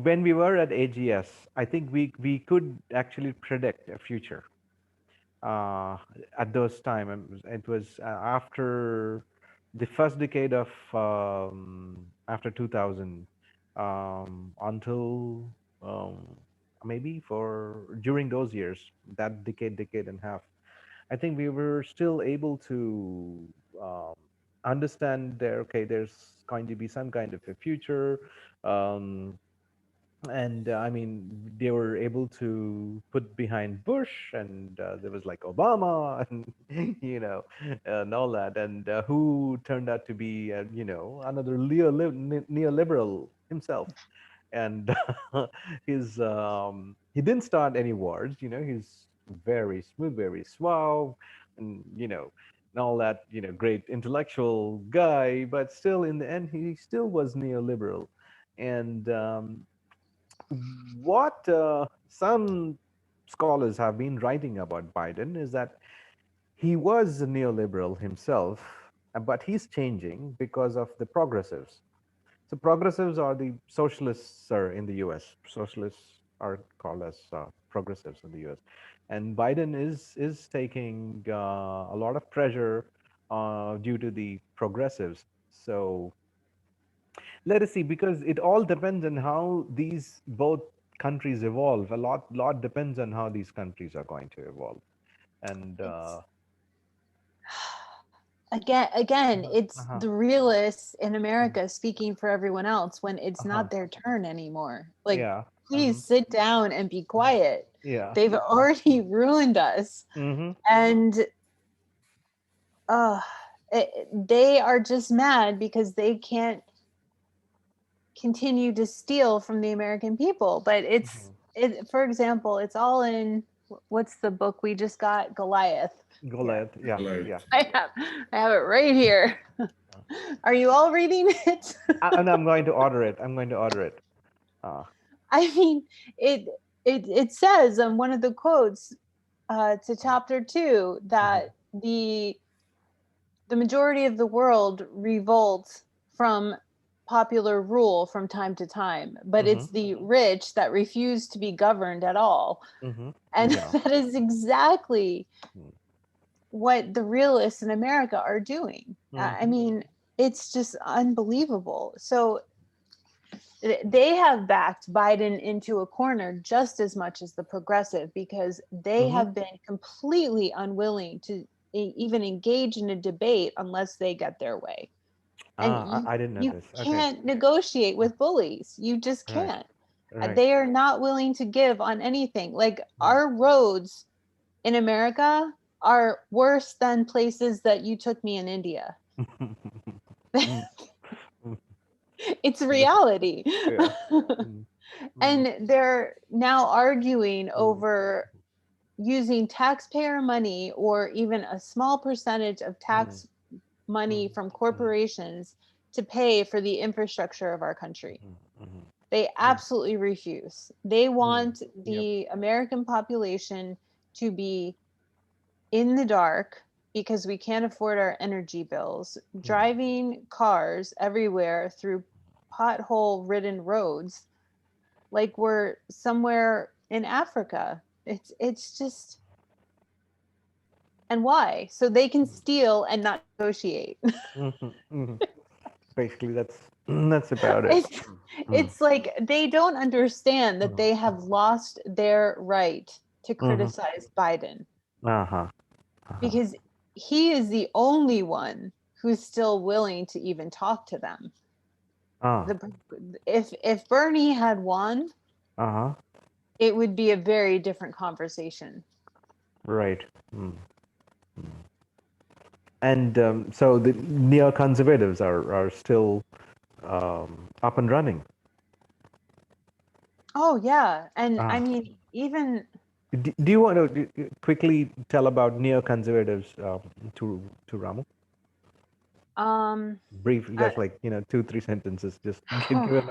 when we were at AGS, I think we could actually predict a future uh, at those time. It was after the first decade of after 2000 until maybe for during those years, that decade and a half. I think we were still able to um, understand there. Okay, there's going to be some kind of a future. Um, and I mean, they were able to put behind Bush, and there was like Obama, and and all that, and who turned out to be, another neoliberal himself, and he didn't start any wars. He's very smooth, very suave, and and all that. Great intellectual guy, but still, in the end, he still was neoliberal, and what some scholars have been writing about Biden is that he was a neoliberal himself, but he's changing because of the progressives. So progressives are the socialists are in the U.S. Socialists are called as progressives in the U.S. And Biden is taking a lot of pressure due to the progressives. So let us see, because it all depends on how these both countries evolve. A lot depends on how these countries are going to evolve. And It's again, it's uh-huh. the realists in America speaking for everyone else when it's Uh-huh. not their turn anymore. Like, Yeah. please sit down and be quiet. Yeah. They've already ruined us. Mm-hmm. And uh they are just mad because they can't continue to steal from the American people. But for example, it's all in what's the book we just got? Goliath. Here. Goliath. Yeah. Yeah. Like, I have it right here. Are you all reading it? And I'm going to order it. I'm going to order it. Uh, I mean, it it says on one of the quotes to chapter 2 mhm, that the majority of the world revolts from popular rule from time to time, but it's mhm, the rich that refuse to be governed at all. mhm. And Yeah. that is exactly Mm, what the realists in America are doing. I mhm, mean, it's just unbelievable. So they have backed Biden into a corner just as much as the progressive because they mhm. have been completely unwilling to even engage in a debate unless they get their way. And I didn't know you this. Okay. can't negotiate with bullies. You just Right. can't. Right. They are not willing to give on anything. Like Mm. our roads in America are worse than places that you took me in India. Mm, mm, It's yeah. reality. Yeah. Mm, mm, And they're now arguing mm, over using taxpayer money or even a small percentage of mm, tax money mm, from mm, corporations to pay for the infrastructure of our country. mm, mhm, They mm, absolutely refuse. They mm. want Yep. the American population to be in the dark because we can't afford our energy bills, Mm, driving cars everywhere through pothole ridden roads like we're somewhere in Africa. It's just, and why? So they can steal and not negotiate. mhm, mhm. Basically, that's that's about it. it's Mm, it's like they don't understand that mm, they have lost their right to mhm. criticize Biden Uh-huh. Uh-huh. because he is the only one who's still willing to even talk to them. Ah. The if Bernie had won, Uh-huh. it would be a very different conversation. Right. Mm. And so the neoconservatives are still up and running. Oh yeah, and I Ah. mean even Do you want to quickly tell about neoconservatives to Ramu? um Brief, uh, just like 2-3 sentences. Just give him.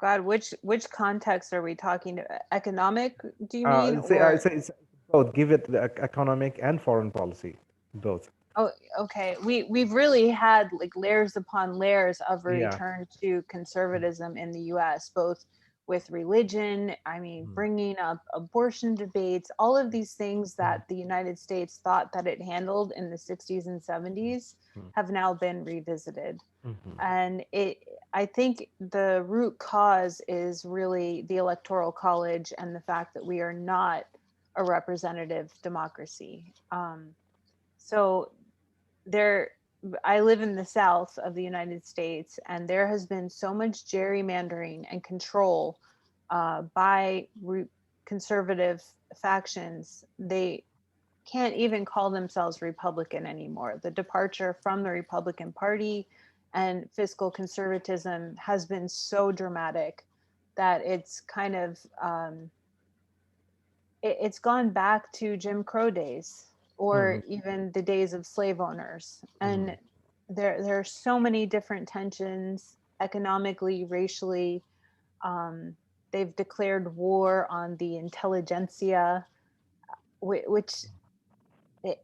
God, which context are we talking to? Economic, do you mean? Say, Or say it's both. Give it the economic and foreign policy. both. Oh, okay. We've really had like layers upon layers of a Yeah. return to conservatism in the U.S., both with religion. I mean, Mm. bringing up abortion debates, all of these things that the United States thought that it handled in the 60s and 70s Mm. have now been revisited. Mhm. And I think the root cause is really the Electoral College and the fact that we are not a representative democracy. So there, I live in the South of the United States, and there has been so much gerrymandering and control by conservative factions. They can't even call themselves Republican anymore. The departure from the Republican Party and fiscal conservatism has been so dramatic that it's kind of it's gone back to Jim Crow days or Mhm. even the days of slave owners. Mhm. And there are so many different tensions economically, racially. Um, they've declared war on the intelligentsia, which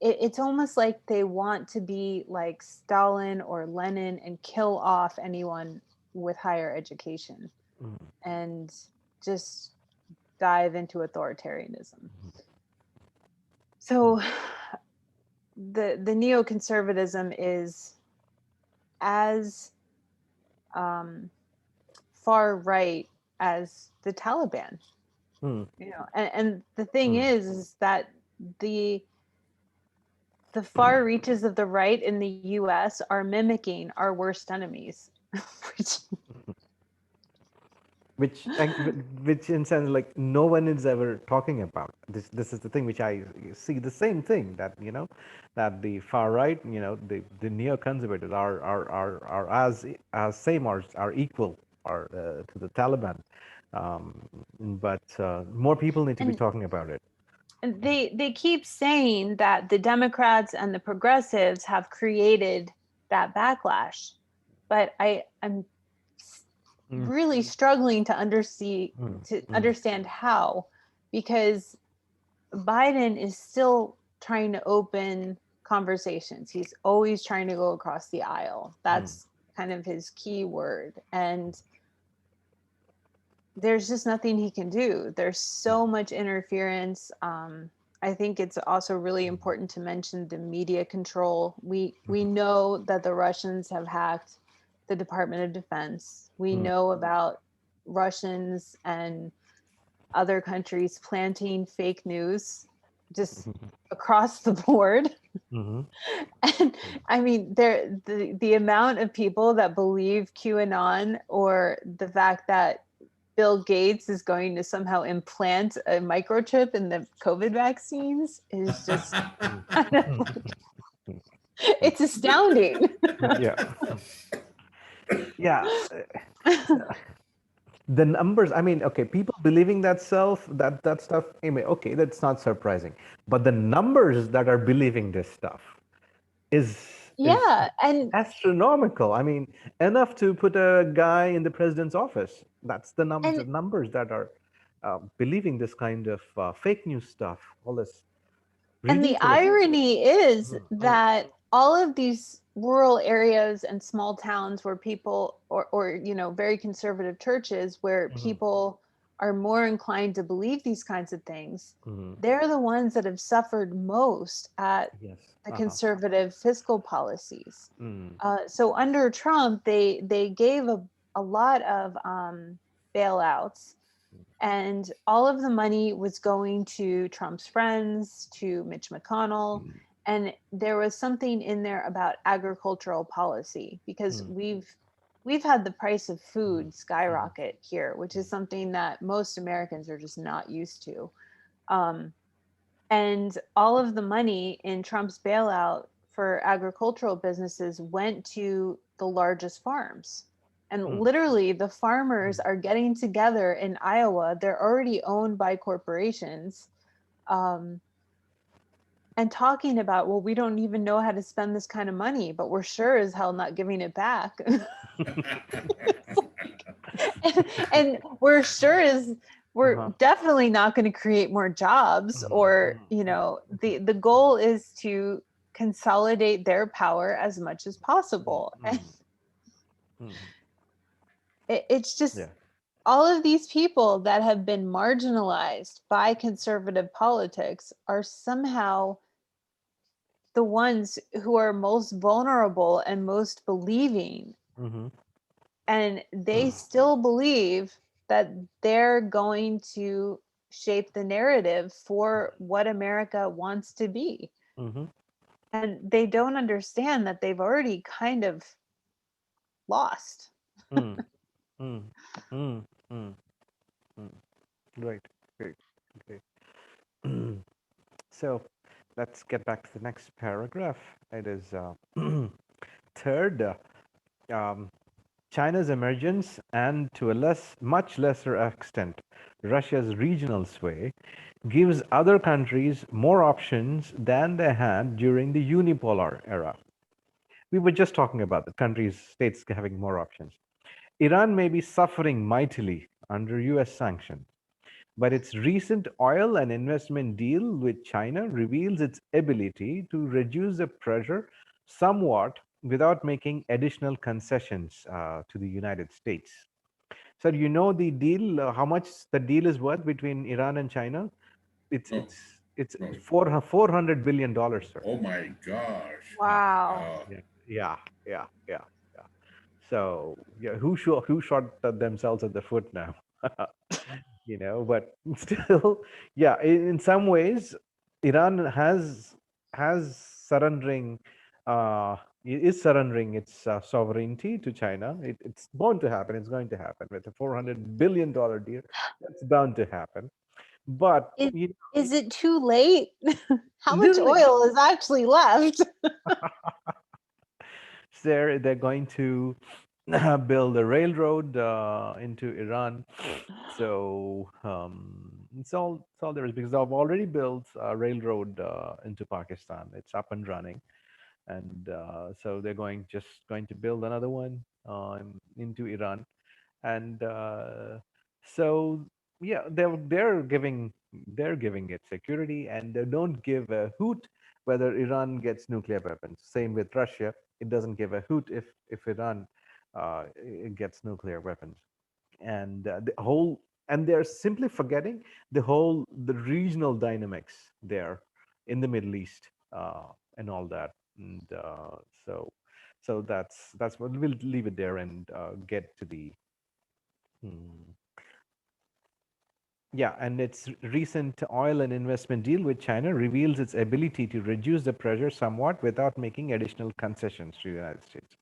it's almost like they want to be like Stalin or Lenin and kill off anyone with higher education Mhm. and just dive into authoritarianism. So the neoconservatism is as far right as the Taliban, Mhm. and the thing Mhm. is that the far reaches of the right in the US are mimicking our worst enemies, which Which in sense like no one is ever talking about this is the thing which I see the same thing that that the far right the neoconservatives are as same or are equal or to the Taliban, um, but more people need to be and talking about it. they keep saying that the Democrats and the progressives have created that backlash, but I'm Mm, really struggling to mm, mm, understand how, because Biden is still trying to open conversations. He's always trying to go across the aisle. mm, That's kind of his key word. And there's just nothing he can do. There's so much interference. I think it's also really important to mention the media control. We know that the Russians have hacked the Department of Defense. We mm, know about Russians and other countries planting fake news just across the board. mhm, And I mean, the amount of people that believe QAnon or the fact that Bill Gates is going to somehow implant a microchip in the COVID vaccines is just mm, it's astounding. yeah. Yeah. The numbers, I mean, okay, people believing that stuff, I mean, okay, that's not surprising, but the numbers that are believing this stuff is Yeah, and astronomical. I mean, enough to put a guy in the president's office. That's the and numbers that are believing this kind of fake news stuff, all this the ridiculous. irony is Mm, mm, that all of these rural areas and small towns where people or very conservative churches where mhm, people are more inclined to believe these kinds of things, mhm. they're the ones that have suffered most at Yes. the Uh-huh. conservative fiscal policies. Mm, So under Trump, they gave a lot of bailouts, and all of the money was going to Trump's friends, to Mitch McConnell. And there was something in there about agricultural policy because mm, we've had the price of food mhm, skyrocket here, which is something that most Americans are just not used to. Um, and all of the money in Trump's bailout for agricultural businesses went to the largest farms. And mm, literally, the farmers mm, are getting together in Iowa. They're already owned by corporations, um, and talking about, well, we don't even know how to spend this kind of money, but we're sure as hell not giving it back. And we're sure as we're uh-huh. definitely not going to create more jobs, Mhm, or mhm, the goal is to consolidate their power as much as possible. And it's just Yeah. all of these people that have been marginalized by conservative politics are somehow the ones who are most vulnerable and most believing. And they still believe that they're going to shape the narrative for what America wants to be. And they don't understand that they've already kind of lost. Right. Great. Great. So let's get back to the next paragraph. It is third, China's emergence and to a much lesser extent, Russia's regional sway gives other countries more options than they had during the unipolar era. We were just talking about the countries, states having more options. Iran may be suffering mightily under US sanctions, but its recent oil and investment deal with China reveals its ability to reduce the pressure somewhat without making additional concessions to the United States. So you know the deal, how much the deal is worth between Iran and China? It's No, it's it's no. $400 billion, sir. Oh my gosh. Wow. Yeah, yeah, yeah, yeah, yeah. So yeah, who shot themselves at the foot now? But still, yeah, in some ways, Iran has surrendering is surrendering its sovereignty to China. It's bound to happen. It's going to happen with a $400 billion deal. That's bound to happen. But Is it too late? How much literally, oil is actually left? they're going to build a railroad into Iran. So it's all there is, because I've already built a railroad into Pakistan. It's up and running, and so they're going to build another one into Iran, and so yeah, they're giving it security, and they don't give a hoot whether Iran gets nuclear weapons. Same with Russia; it doesn't give a hoot if Iran gets nuclear weapons. And they're simply forgetting the regional dynamics there in the Middle East, and all that. And so that's what we'll leave it there and get to the hmm, yeah, and its recent oil and investment deal with China reveals its ability to reduce the pressure somewhat without making additional concessions to the United States.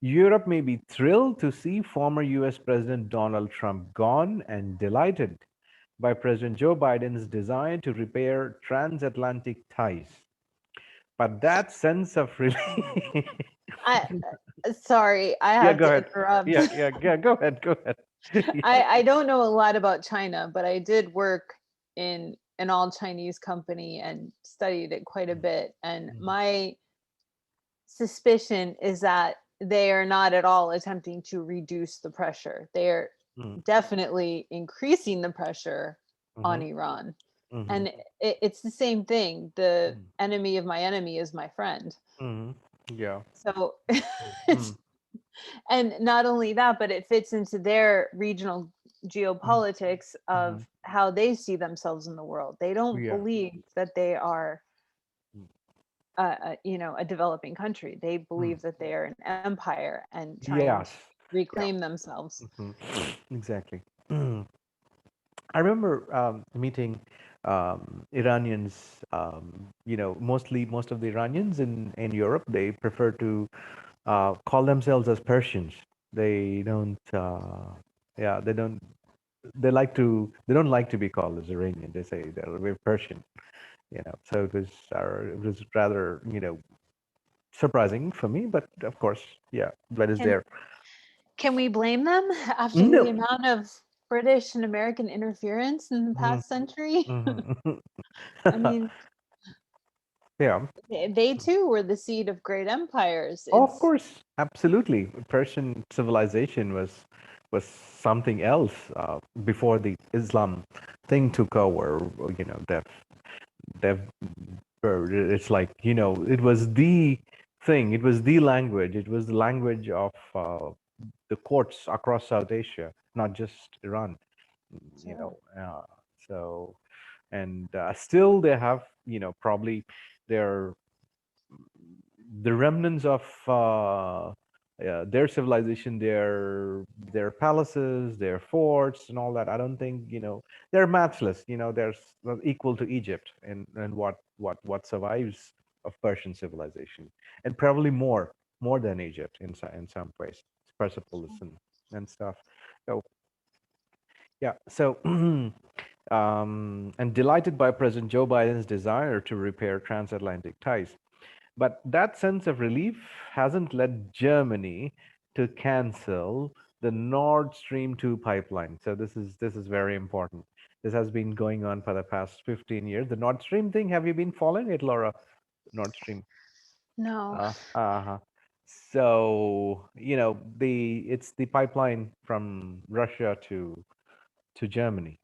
Europe may be thrilled to see former US President Donald Trump gone and delighted by President Joe Biden's desire to repair transatlantic ties. But that sense of relief. I sorry, I Yeah, have go to ahead. interrupt. Yeah, go ahead, go ahead. I don't know a lot about China, but I did work in an all Chinese company and studied it quite a bit. And my suspicion is that they are not at all attempting to reduce the pressure. They are Mm, definitely increasing the pressure on mhm, Iran. mhm, And it's the same thing. The mm, enemy of my enemy is my friend. mhm. Yeah. So it's, Mm, and not only that, but it fits into their regional mhm, geopolitics mhm. of how they see themselves in the world. They don't Yeah. believe that they are Mm, a developing country. They mm. believe that they are an empire and trying Yes. to Yeah. reclaim themselves. Mhm. Exactly. I remember meeting Iranians. Most of the Iranians in Europe, they prefer to call themselves as Persians. They don't. Yeah, they don't. They like to. They don't like to be called as Iranian. They say we're Persian. So it was rather surprising for me, but of course, yeah, that is Can there. can we blame them after the No. amount of British and American interference in the Mhm, past century? mhm. I mean, Yeah. they too were the seed of great empires. Oh, of It's course, absolutely. Persian civilization was something else before the Islam thing took over. They've It's like, it was the thing, it was the language, it was the language of the courts across South Asia, not just Iran, you Sure. know. So, and still they have, probably their the remnants of their civilization, their palaces, their forts, and all that. I don't think they're matchless. They're equal to Egypt and what survives of Persian civilization, and probably more than Egypt in some ways, Persepolis and stuff. So yeah, so. And delighted by President Joe Biden's desire to repair transatlantic ties. But that sense of relief hasn't led Germany to cancel the Nord Stream 2 pipeline. So this is very important. This has been going on for the past 15 years. The Nord Stream thing, have you been following it, Laura? Nord Stream. No. Uh-huh. So, it's the pipeline from Russia to Germany.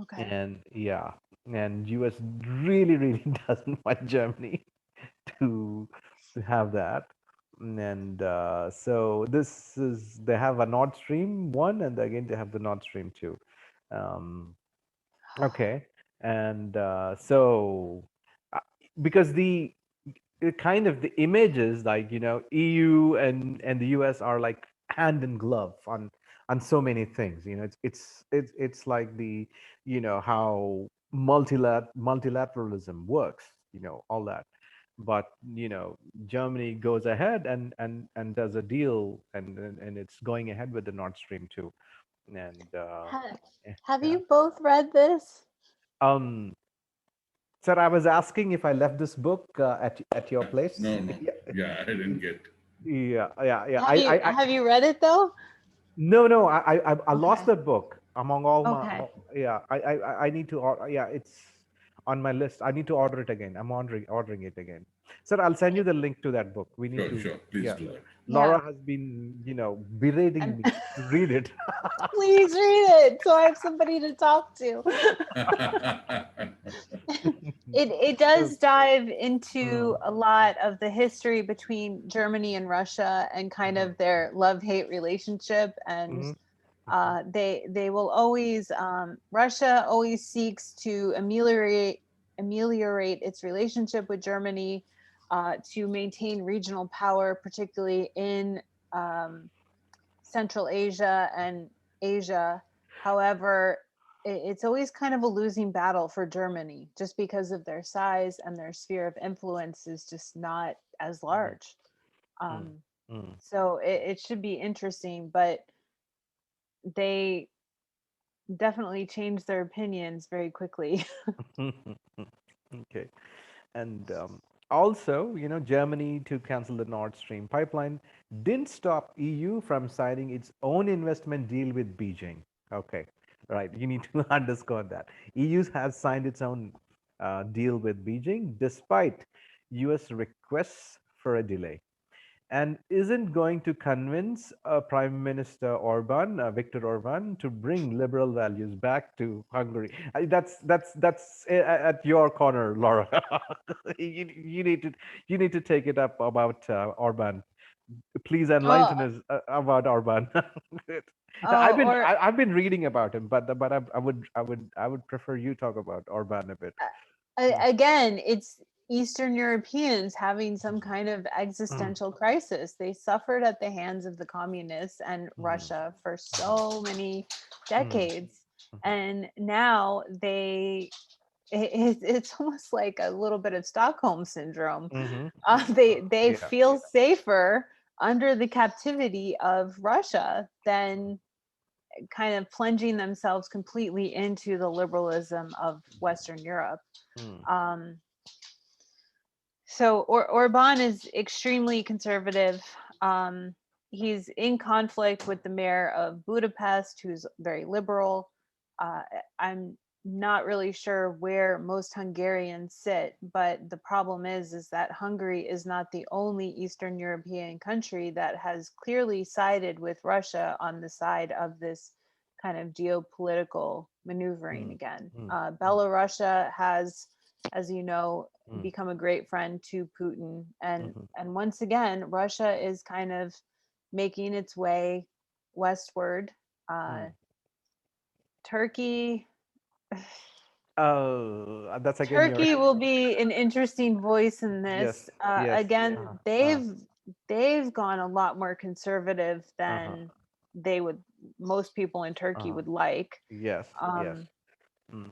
Okay. And yeah, and US really, really doesn't want Germany to have that. And so they have a Nord Stream 1, and again they have the Nord Stream 2. Um, okay. And so uh, because kind of the images, like EU and the US are like hand in glove on so many things. It's like the how multilateralism works, all that. But Germany goes ahead and does a deal, and it's going ahead with the Nord Stream 2. And Ha- yeah. have Yeah. you both read this? um Sir, I was asking if I left this book at your place. No, no. Yeah, I didn't get. Yeah, yeah, yeah. Have you read it though? No, no. I lost Okay. that book among all my. Okay. Yeah, I need to. Yeah, it's on my list. I need to order it again. I'm ordering it again. Sir, I'll send you the link to that book. We need Sure, to. sure. Please Yeah, do that. Yeah. Laura has been, berating And me to read it. please read it so I have somebody to talk to. It does dive into Mm, a lot of the history between Germany and Russia and kind mhm, of their love-hate relationship. And mhm, they will always Russia always seeks to ameliorate its relationship with Germany, to maintain regional power, particularly in um, Central Asia and Asia. However, it's always kind of a losing battle for Germany just because of their size, and their sphere of influence is just not as mhm, large. mm, Um, mm. so it should be interesting, but they definitely change their opinions very quickly. Okay. And also, Germany to cancel the Nord Stream pipeline didn't stop EU from signing its own investment deal with Beijing. Okay, right. You need to underscore that. EU has signed its own deal with Beijing despite US requests for a delay, and isn't going to convince Prime Minister Orban, Viktor Orban, to bring liberal values back to Hungary. That's at your corner, Laura. You need to take it up about Orban. Please Oh, enlighten us about Orban. oh, or I've been reading about him, but I would prefer you talk about Orban a bit. again, it's Eastern Europeans having some kind of Mm, existential crisis. They suffered at the hands of the communists and mm, Russia for so many mm, decades. And now it's almost like a little bit of Stockholm syndrome. mhm. They Yeah. feel safer under the captivity of Russia than kind of plunging themselves completely into the liberalism of Western Europe. Mm, Um, so Orban is extremely conservative. Um, he's in conflict with the mayor of Budapest, who's very liberal. Uh, I'm not really sure where most Hungarians sit, but the problem is that Hungary is not the only Eastern European country that has clearly sided with Russia on the side of this kind of geopolitical maneuvering mm, again. mm, mm, Belarusia has as you know, Mm. become a great friend to Putin. Mhm. And once again, Russia is kind of making its way westward. Mm. Turkey Oh, that's again your Turkey will be an interesting voice in yes, this. yes. Again, Uh, they've gone a lot more conservative uh-huh. than they would most people in Turkey Uh-huh. would like. Yes, yes. Um, Mm.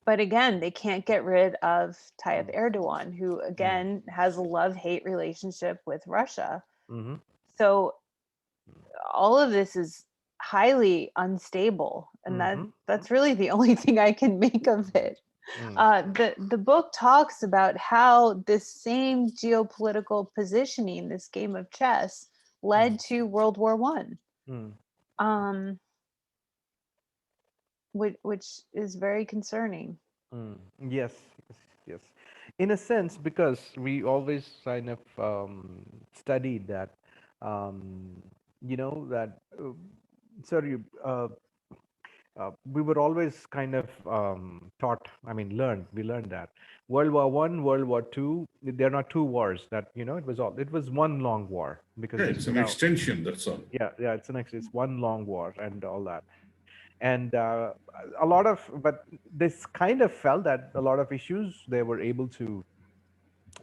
but again, they can't get rid of Tayyip Mm. Erdogan, who Mm. again has a love-hate relationship with Russia. Mhm. So all of this is highly unstable, and Mhm. that's really the only thing I can make of it. Mm. The book talks about how this same geopolitical positioning, this game of chess, led Mm. to World War One, Mm. um, which is very concerning. Mm. Yes, yes, yes. In a sense, because we always kind of studied that, um, that, sorry, we were always kind of taught, I mean, we learned that World War One, World War Two, they're not two wars, that, it was one long war because Yeah, they it's an split out. extension, that's all. Yeah, yeah, it's one long war and all that. And a lot of, but this kind of felt that a lot of issues they were able to,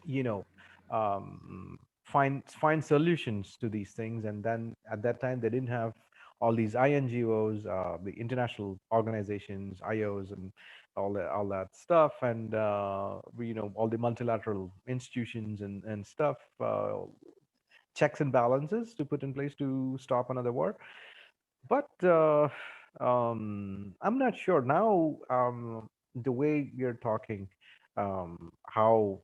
you know find solutions to these things. And then at that time they didn't have all these INGOs, the international organizations, IOs, and all that stuff. And all the multilateral institutions and stuff, checks and balances to put in place to stop another war. But I'm not sure now, the way you're talking, how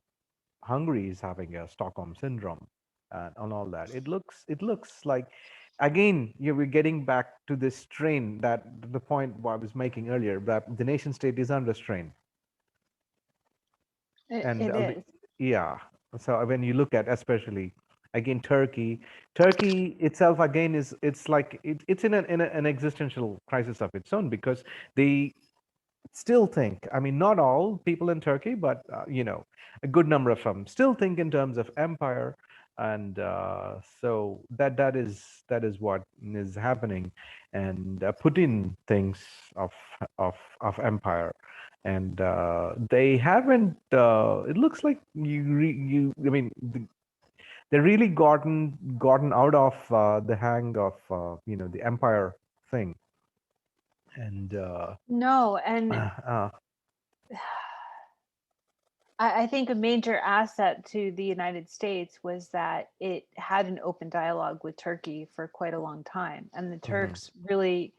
Hungary is having a Stockholm syndrome and all that. It looks like, again, we're getting back to this strain, that the point I was making earlier, that the nation state is under strain. And It is. yeah, so when you look at, especially again, Turkey itself, again, it's like it's in an existential crisis of its own, because they still think, I mean, not all people in Turkey, but a good number of them still think in terms of empire. And so that is what is happening. And Putin thinks of empire. And they haven't, it looks like I mean, they really gotten out of the hang of the empire thing. And No, and uh, I think a major asset to the United States was that it had an open dialogue with Turkey for quite a long time. And the mhm, Turks really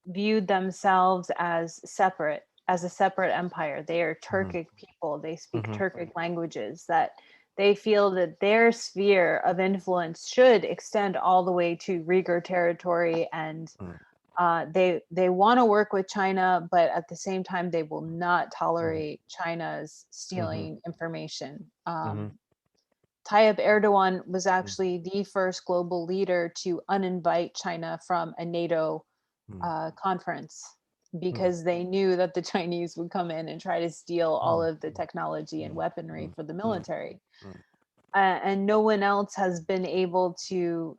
viewed themselves as a separate empire. They are mhm, Turkic people. They speak mhm, Turkic languages, that they feel that their sphere of influence should extend all the way to Uyghur territory. And mhm, they want to work with China, but at the same time, they will not mhm, tolerate China's mhm, stealing information. mhm, Tayyip Erdogan was mhm, actually the first global leader to uninvite China from a NATO mhm, conference, mhm, because they knew that the Chinese would come in and try to steal all mhm, of the technology and mhm, weaponry mhm, for the mhm, military. mhm, And no one else has been able to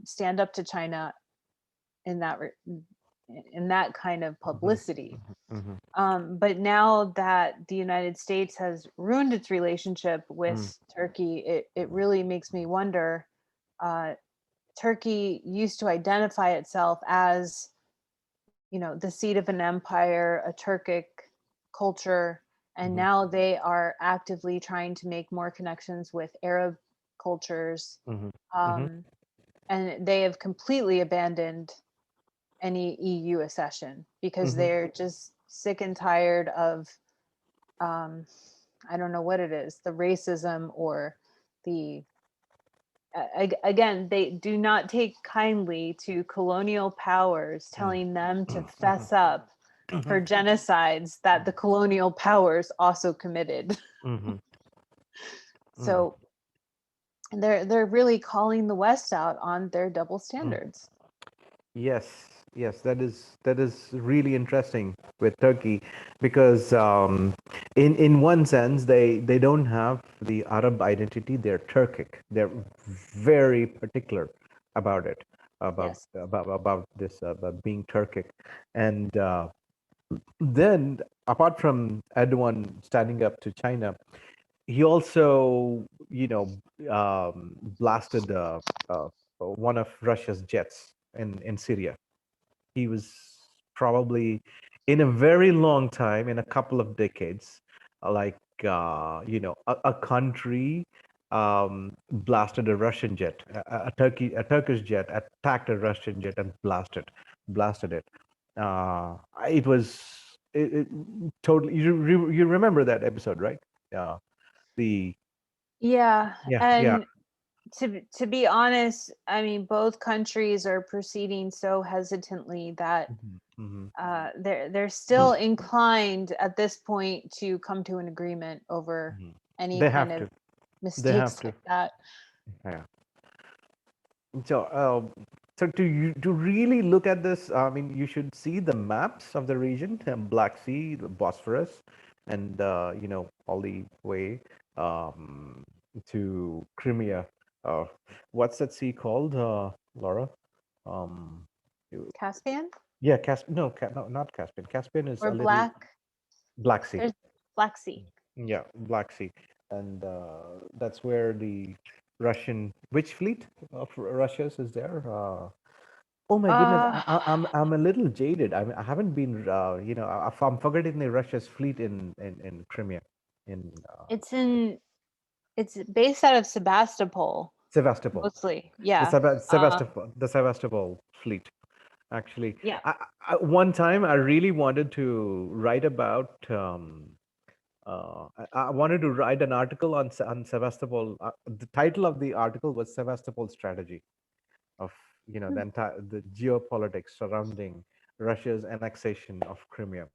stand up to China in in that kind of mhm, publicity. mhm, But now that the United States has ruined its relationship with mhm, Turkey, it really makes me wonder. Uh, Turkey used to identify itself as, the seat of an empire, a Turkic culture, and mhm, now they are actively trying to make more connections with Arab cultures. mhm, mhm, Um, and they have completely abandoned any EU accession because mhm, they're just sick and tired of, um, I don't know what it is, the racism or the again, they do not take kindly to colonial powers telling them to mhm, fess up for mhm, genocides that the colonial powers also committed. mhm, mhm. So they're really calling the West out on their double Mm. standards. Yes, Yes, that is really interesting with Turkey because in one sense they don't have the Arab identity. They're Turkic. They're very particular about it, Yes. about this about being Turkic, and then apart from Erdogan standing up to China, he also blasted one of Russia's jets in Syria. He was probably in a very long time, in a couple of decades, like a country blasted a Russian jet, a Turkish jet attacked a Russian jet and blasted it. It was it totally. You remember that episode, right? Yeah. The Yeah, yeah yeah. and to be honest, I mean, both countries are proceeding so hesitantly that Hmm. they're still inclined at this point to come to an agreement over Hmm. any They kind have of to. They have mistakes to. like that. Yeah. So to really look at this, I mean, you should see the maps of the region: Black Sea, the Bosphorus, and all the way um, to Crimea. Uh, what's that sea called, Laura? Um, Caspian yeah, no, no, not Caspian. Caspian is or a little Black? Black Sea. There's Black Sea. Yeah, Black Sea, and that's where the Russian which fleet of Russia's is there? Oh my goodness, Uh, I'm a little jaded. I haven't been, I'm forgetting the Russia's fleet in Crimea, in it's in it's based out of Sebastopol Sevastopol, mostly. Yeah. The Sevastopol fleet. Actually, Yeah. one time I really wanted to write about. I wanted to write an article on Sevastopol. The title of the article was Sevastopol Strategy of the entire the geopolitics surrounding Russia's annexation of Crimea.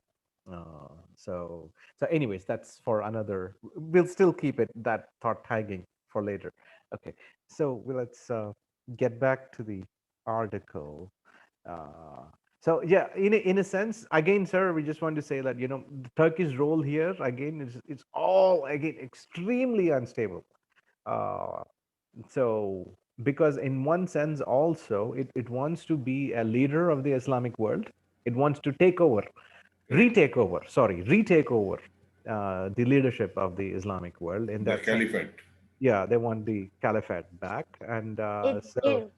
Uh, so anyways, that's for another. We'll still keep it that thought tagging for later. Okay, so let's get back to the article. Uh, so yeah, in a sense, again, sir, we just want to say that the Turkey's role here again is it's all again extremely unstable. Uh, so because in one sense also it wants to be a leader of the Islamic world. It wants to Correct. retake over the leadership of the Islamic world in The that sense. caliphate. Yeah, they want the caliphate back, and It so. it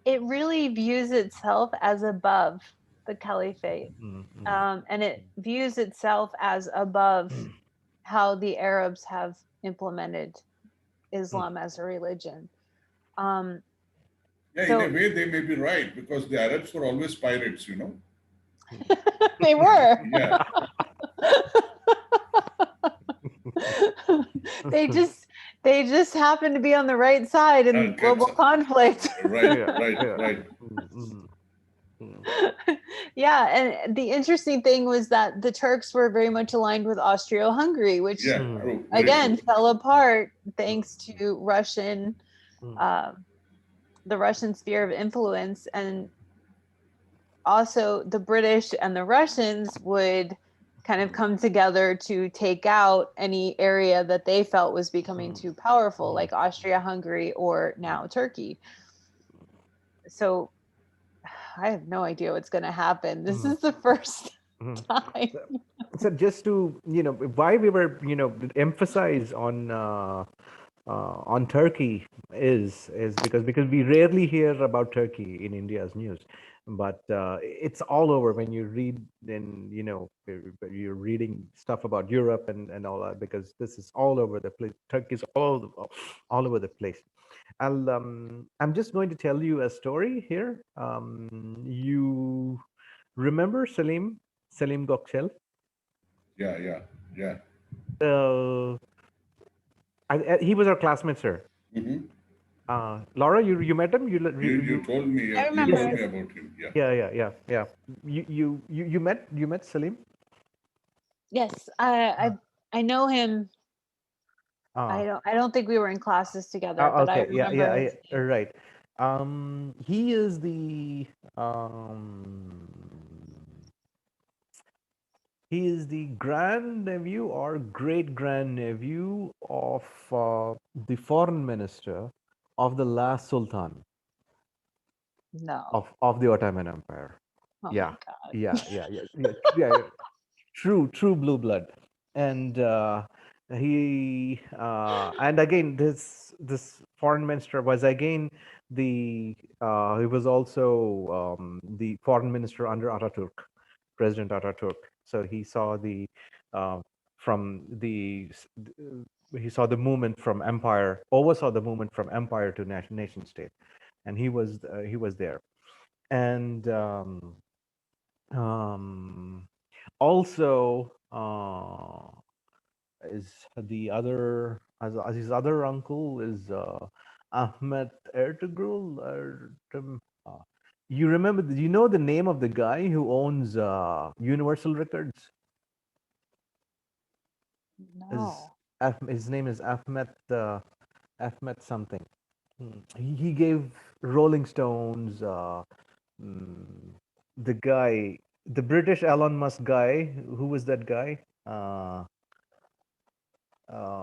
it really views itself as above the caliphate, Mm, mm, and it views itself as above how the Arabs have implemented mm, Islam as a religion. Um, Yeah, in a so way, they may be right because the Arabs were always pirates, you know. mm. they were. Yeah, they just they just happen to be on the right side in global conflict. right, Yeah, right, yeah. right. Mm, mm, mm, Yeah, and the interesting thing was that the Turks were very much aligned with Austria-Hungary, which Yeah, mm, true, very again true. fell apart mm, thanks to Russian, mm, uh, the Russian sphere of influence, and also the British and the Russians would kind of come together to take out any area that they felt was becoming mm, too powerful, mm, like Austria-Hungary or now Turkey. So I have no idea what's going to happen. This mm, is the first mm. time. So, just to why we were emphasize on Turkey is because we rarely hear about Turkey in India's news, but it's all over when you read in you're reading stuff about Europe and all that, because this is all over the place. Turkey's all over the place. I'm just going to tell you a story here. You remember Salim Gökçel? Yeah, yeah, yeah. Uh, he was our classmate, sir. Hmm. Laura, you met him? You told me, I you Yes, told remember. me about him. Yeah. yeah. You met Salim? Yes, Uh, I know him. uh, I don't think we were in classes together, but I okay, yeah, remember his name. right. He is um, the grandnephew or great grandnephew of the foreign minister of the last sultan No. of the Ottoman Empire. Oh my Yeah, God. yeah. True blue blood. And he and again this foreign minister was again he was also the foreign minister under Ataturk, President Ataturk. So he saw the uh, from the he saw the movement from empire, oversaw the movement from empire to nation state, and he was there. And um, also is the other as his other uncle is Ahmed Ertugrul. You remember? You know the name of the guy who owns Universal Records? Is No. His name is Ahmed something. He gave Rolling Stones. Mm, the guy, the British Elon Musk guy. Who was that guy? Uh,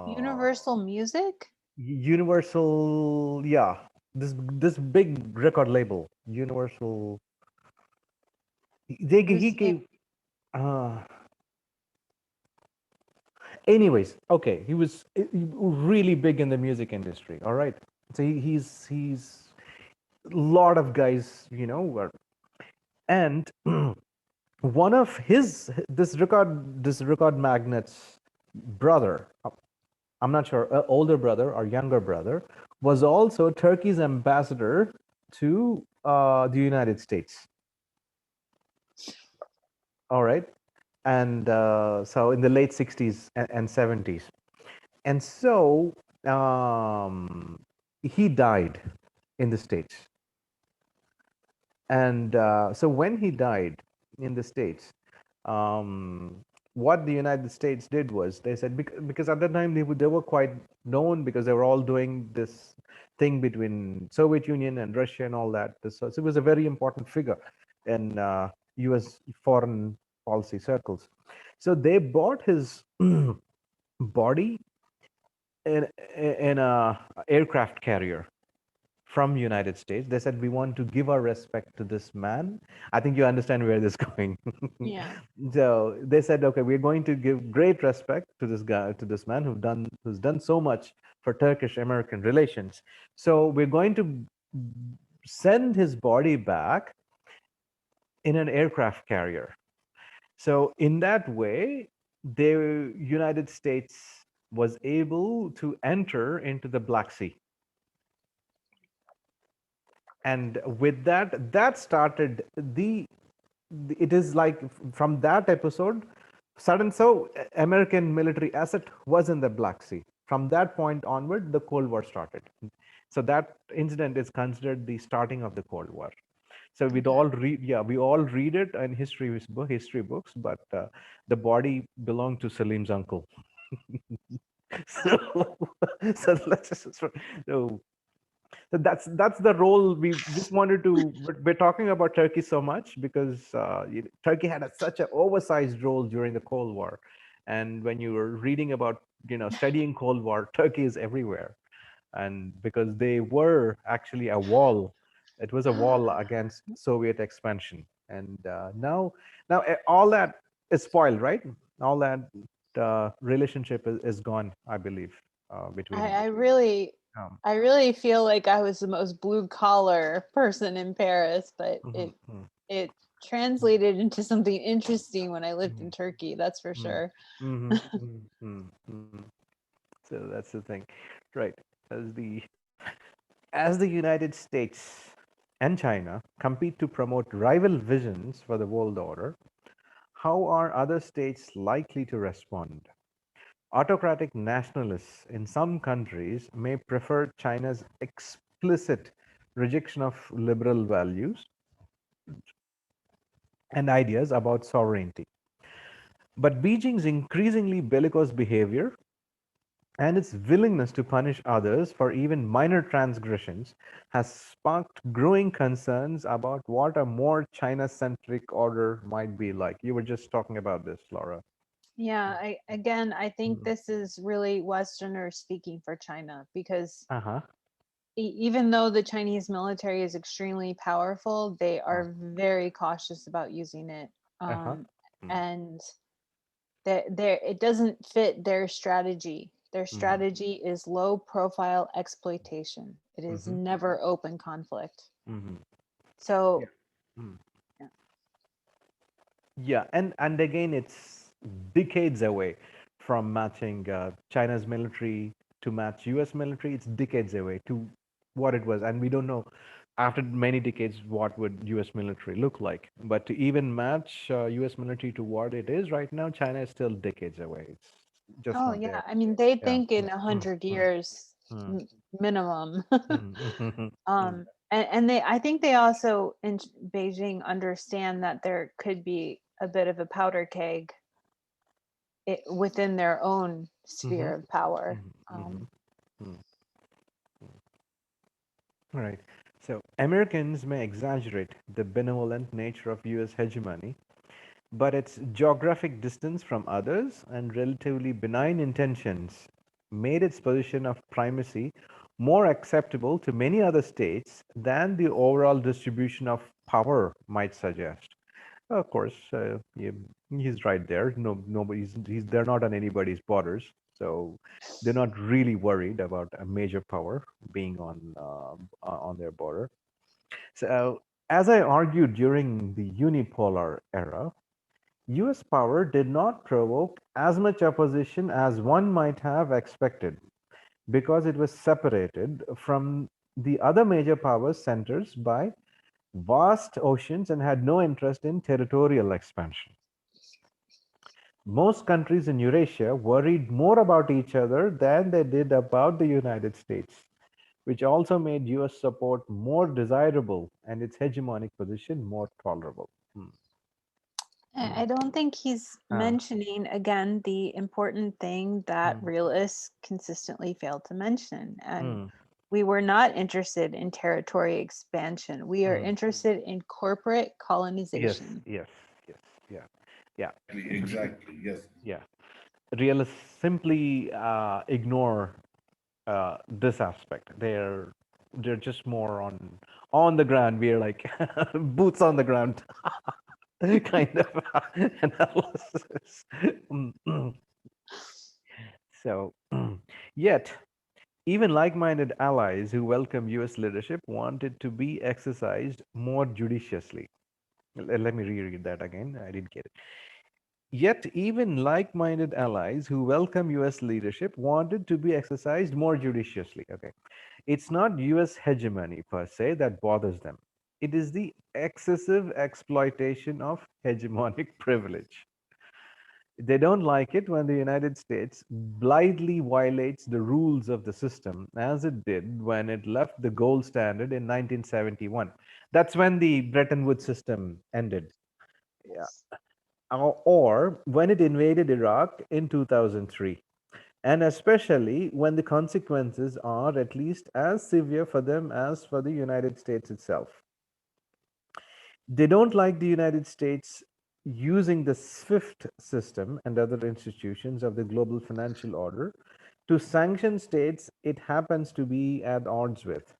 Universal Music? Universal, yeah, this big record label, Universal. He Whose name? gave. Uh, Anyways, okay, he was really big in the music industry. All right, so he's a lot of guys, were and one of his this record magnate's brother, I'm not sure, older brother or younger brother, was also Turkey's ambassador to the United States. All right, and so in the late 60s and 70s, and so he died in the States. And so when he died in the States, um, what the United States did was they said, because at that time they were quite known because they were all doing this thing between Soviet Union and Russia and all that. So it was a very important figure in U.S. foreign policy circles. So they bought his body in a aircraft carrier from United States. They said, we want to give our respect to this man. I think you understand where this is going. Yeah. So they said, okay, we're going to give great respect to this guy, to this man who's done so much for Turkish American relations. So we're going to send his body back in an aircraft carrier. So in that way, the United States was able to enter into the Black Sea. And with that started it is like from that episode, American military asset was in the Black Sea. From that point onward, the Cold War started. So that incident is considered the starting of the Cold War. So we all read it in history books, but the body belonged to Salim's uncle. so, so let's just so so that's the role we just wanted to. We're talking about Turkey so much because Turkey had such an oversized role during the Cold War, and when you were reading about studying Cold War, Turkey is everywhere, and because they were actually a wall, it was a wall against Soviet expansion, and now all that is spoiled, right? All that relationship is gone, I believe, between. I really Um, I really feel like I was the most blue collar person in Paris, but mhm, mhm. it translated into something interesting when I lived in Mm, Turkey, that's for mm, sure. mhm, mm, mm, mm. So that's the thing, right? As the United States and China compete to promote rival visions for the world order, how are other states likely to respond? Autocratic nationalists in some countries may prefer China's explicit rejection of liberal values and ideas about sovereignty. But Beijing's increasingly bellicose behavior and its willingness to punish others for even minor transgressions has sparked growing concerns about what a more China-centric order might be like. You were just talking about this, Laura. Yeah, I think Mm. this is really Westerners speaking for China because Uh-huh. even though the Chinese military is extremely powerful, they Uh, are very cautious about using it. uh-huh. Um, Mm. and it doesn't fit their strategy. Their Mm. strategy is low profile exploitation. It is Mm-hmm. never open conflict. Mm-hmm. Yeah. So Mm. yeah. Yeah, and again, it's decades away from matching China's military to match U.S. military. It's decades away to what it was, and we don't know after many decades what would U.S. military look like. But to even match U.S. military to what it is right now, China is still decades away. It's just Oh not yeah, there. I mean they Yeah. think in Mm, a mm, hundred mm, years mm, minimum. mm, mm, mm, And they, I think they also in Beijing understand that there could be a bit of a powder keg within their own mhm, sphere of power. mhm, mhm, mm. Right. So Americans may exaggerate the benevolent nature of US hegemony, but its geographic distance from others and relatively benign intentions made its position of primacy more acceptable to many other states than the overall distribution of power might suggest. Of course, he's right there. No, they're not on anybody's borders, so they're not really worried about a major power being on their border. So, as I argued during the unipolar era, US power did not provoke as much opposition as one might have expected because it was separated from the other major power centers by vast oceans and had no interest in territorial expansion. Most countries in Eurasia worried more about each other than they did about the United States, which also made US support more desirable and its hegemonic position more tolerable. Hmm. I don't think he's Ah, mentioning again the important thing that hmm, realists consistently fail to mention. And hmm, we were not interested in territory expansion. We are hmm. interested in corporate Yes, colonization. yes, yes, yeah, yeah, Exactly. Yes. yeah. Realists simply ignore this aspect. They're just more on the ground. We're like boots on the ground kind of analysis. So, yet even like-minded allies who welcome U.S. leadership want it to be exercised more judiciously. Let me reread that again. I didn't get it. Yet, even like minded allies who welcome US leadership wanted to be exercised more judiciously. Okay. It's not US hegemony per se that bothers them, it is the excessive exploitation of hegemonic privilege. They don't like it when the United States blithely violates the rules of the system, as it did when it left the gold standard in 1971. That's when the Bretton Woods system ended. Yeah, or when it invaded Iraq in 2003, and especially when the consequences are at least as severe for them as for the United States itself. They don't like the United States using the SWIFT system and other institutions of the global financial order to sanction states it happens to be at odds with,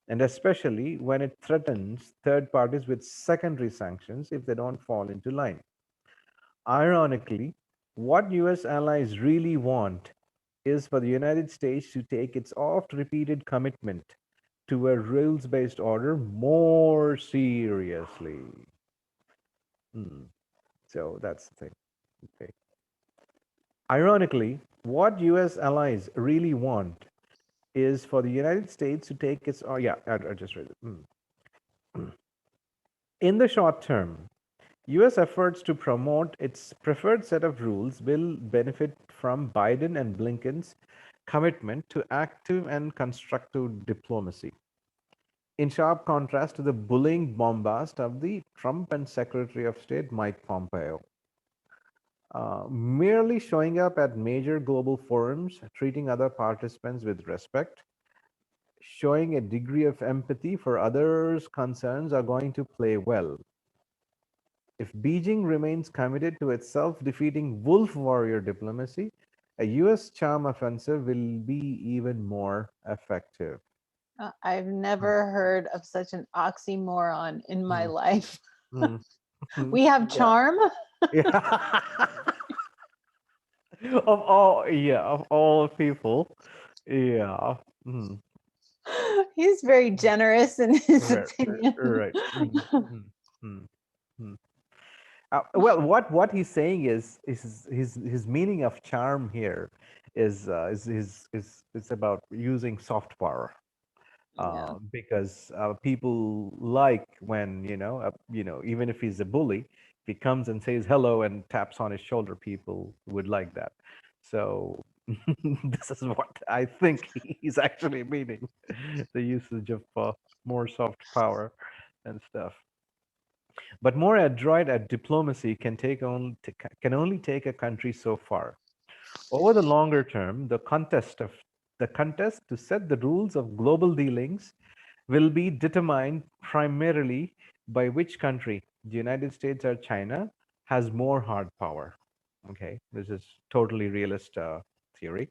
and especially when it threatens third parties with secondary sanctions if they don't fall into line. Ironically, what US allies really want is for the United States to take its oft repeated commitment to a rules based order more seriously. Hmm. So that's the thing. Okay. Ironically, what US allies really want is for the United States to take its. Oh, yeah, I just read it. In the short term, US efforts to promote its preferred set of rules will benefit from Biden and Blinken's commitment to active and constructive diplomacy, in sharp contrast to the bullying bombast of the Trump and Secretary of State Mike Pompeo. Merely showing up at major global forums, treating other participants with respect, showing a degree of empathy for others' concerns are going to play well. If Beijing remains committed to its self-defeating wolf warrior diplomacy, a US charm offensive will be even more effective. I've Mm, never heard of such an oxymoron in my mm, life. mm, mm. We have Yeah. charm. Yeah. Of all people. Yeah. Mm. He's very generous in his Right, opinion. right. Mm, mm, mm, mm. Well, what he's saying is his meaning of charm here is about using soft power, Yeah. because people like when even if he's a bully, if he comes and says hello and taps on his shoulder, people would like that. So this is what I think he's actually meaning, the usage of more soft power and stuff. But more adroit at diplomacy can only take a country so far. Over the longer term, the contest to set the rules of global dealings will be determined primarily by which country, the United States or China, has more hard power. Okay, this is totally realist theory.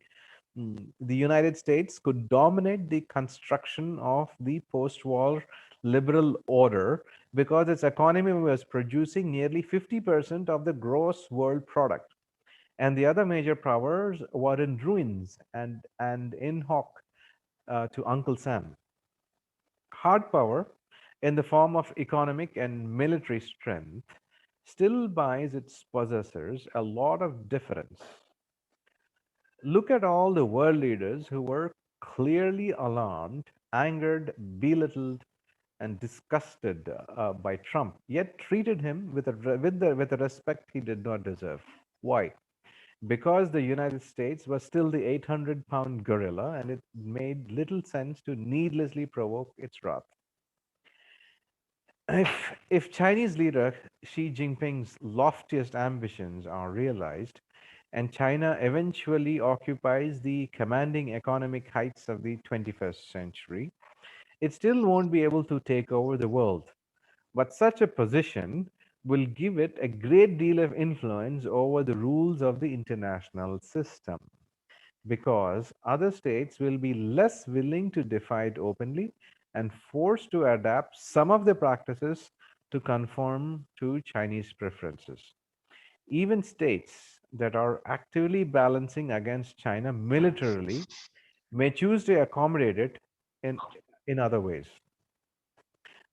The United States could dominate the construction of the post-war liberal order because its economy was producing nearly 50% of the gross world product, and the other major powers were in ruins and in hock to Uncle Sam. Hard power, in the form of economic and military strength, still buys its possessors a lot of difference. Look at all the world leaders who were clearly alarmed, angered, belittled, and disgusted by Trump, yet treated him with a respect he did not deserve. Why? Because the United States was still the 800-pound gorilla, and it made little sense to needlessly provoke its wrath. If Chinese leader Xi Jinping's loftiest ambitions are realized, and China eventually occupies the commanding economic heights of the 21st century, it still won't be able to take over the world. But such a position will give it a great deal of influence over the rules of the international system, because other states will be less willing to defy it openly and forced to adapt some of the practices to conform to Chinese preferences. Even states that are actively balancing against China militarily may choose to accommodate it in, in other ways.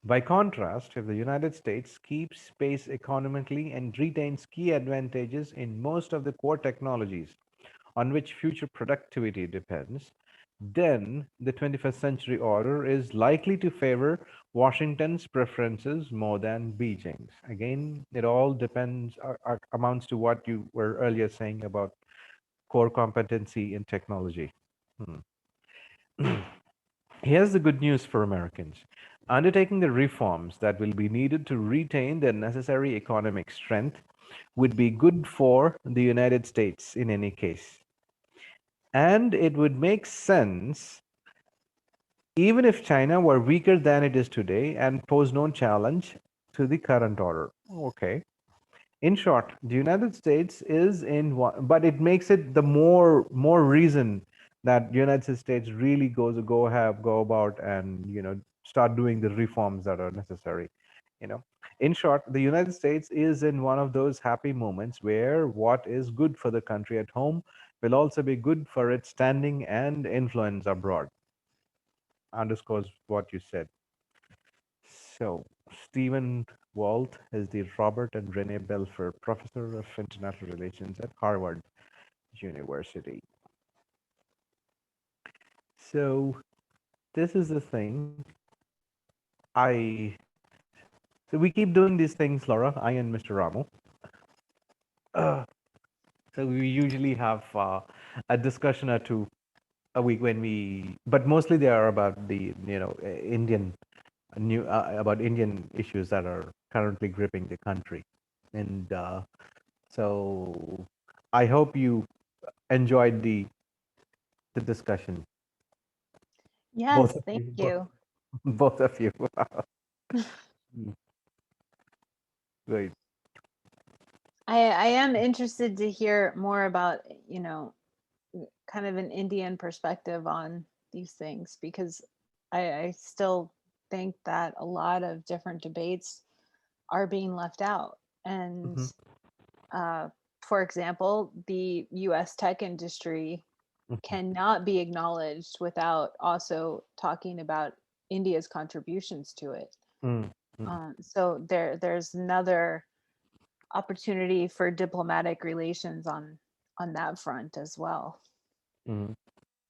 By contrast, if the United States keeps pace economically and retains key advantages in most of the core technologies on which future productivity depends, then the 21st century order is likely to favor Washington's preferences more than Beijing's. Again, it all depends, amounts to what you were earlier saying about core competency in technology. Hmm. Here's the good news for Americans. Undertaking the reforms that will be needed to retain the necessary economic strength would be good for the United States in any case. And it would make sense even if China were weaker than it is today and pose no challenge to the current order. Okay. In short, the United States is in one, but it makes it the more reason that United States really go about and start doing the reforms that are necessary. You know, in short, the United States is in one of those happy moments where what is good for the country at home will also be good for its standing and influence abroad. Underscores what you said. So, Stephen Walt is the Robert and Renee Belfer Professor of International Relations at Harvard University. So, this is the thing. I so we keep doing these things, Laura. I and Mr. Ramu. Uh, so we usually have a discussion or two a week when but mostly they are about the Indian new about Indian issues that are currently gripping the country, and So I hope you enjoyed the discussion. Both Yes, of thank you, you. both of you. Great. I am interested to hear more about, kind of an Indian perspective on these things, because I still think that a lot of different debates are being left out. And Hmm. uh, for example, the US tech industry Hmm. cannot be acknowledged without also talking about India's contributions to it. Hmm. So there's another opportunity for diplomatic relations on that front as well. Hmm.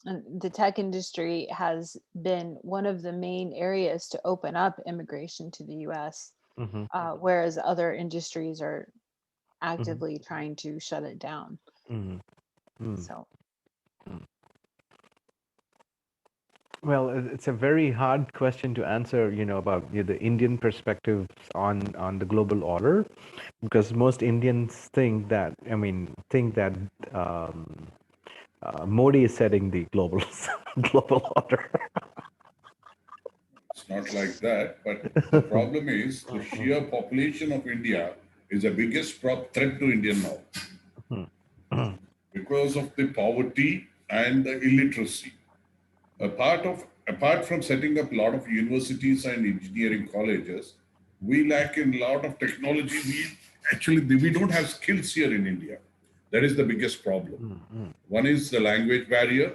And the tech industry has been one of the main areas to open up immigration to the US, Hmm. whereas other industries are Hmm. actively trying to shut it down. Hmm. Hmm. So, Well, it's a very hard question to answer, about the Indian perspectives on the global order, because most Indians think that um, Modi is setting the global global order. It's not like that, but the problem is the sheer population of India is the biggest threat to India now because of the poverty and the illiteracy. Apart from setting up a lot of universities and engineering colleges, we lack in a lot of technology. We don't have skills here in India. That is the biggest problem. One is the language barrier.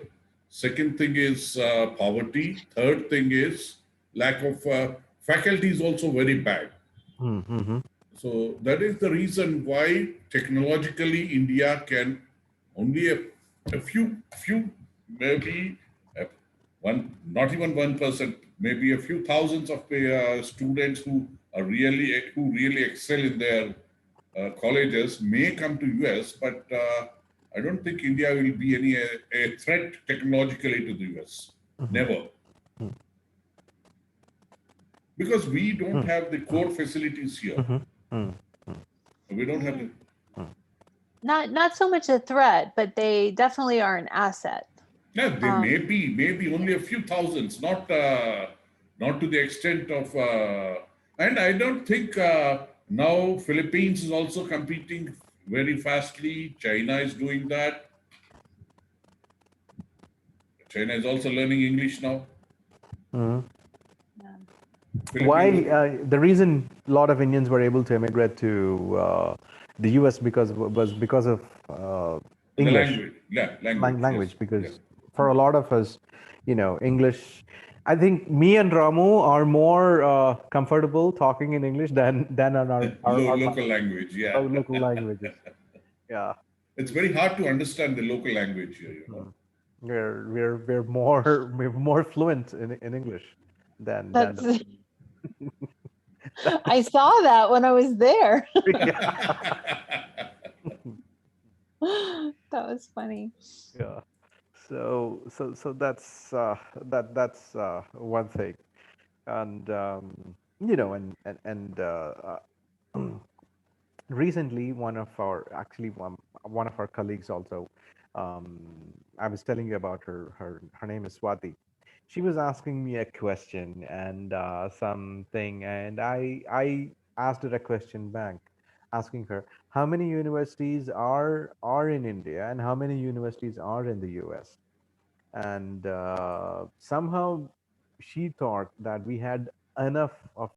Second thing is poverty. Third thing is lack of faculty is also very bad. Mm-hmm. So that is the reason why technologically India can only a few maybe uh, one not even 1%, maybe a few thousands of students who really excel in their colleges may come to US, but I don't think India will be a threat technologically to the US. Never, because we don't have the core facilities here. We don't have the. not so much a threat, but they definitely are an asset. Yeah, there may Um, be maybe only a few thousands, not to the extent of. And I don't think now Philippines is also competing very fastly. China is doing that. China is also learning English now. yeah. Why Philippines, the reason a lot of Indians were able to immigrate to the U.S. was because of the English language, yeah, language, yes, language. yes. Because for a lot of us, English. I think me and Ramu are more comfortable talking in English than on our Local language, yeah. local languages. Yeah, It's very hard to understand the local language here, you know. we're more we're more fluent in English than That's I saw that when I was there. That was funny. yeah. So that's one thing, and recently one of our colleagues also, um, I was telling you about her name is Swati. She was asking me a question and something, and I asked her a question back, asking her how many universities are in India and how many universities are in the US. And somehow she thought that we had enough of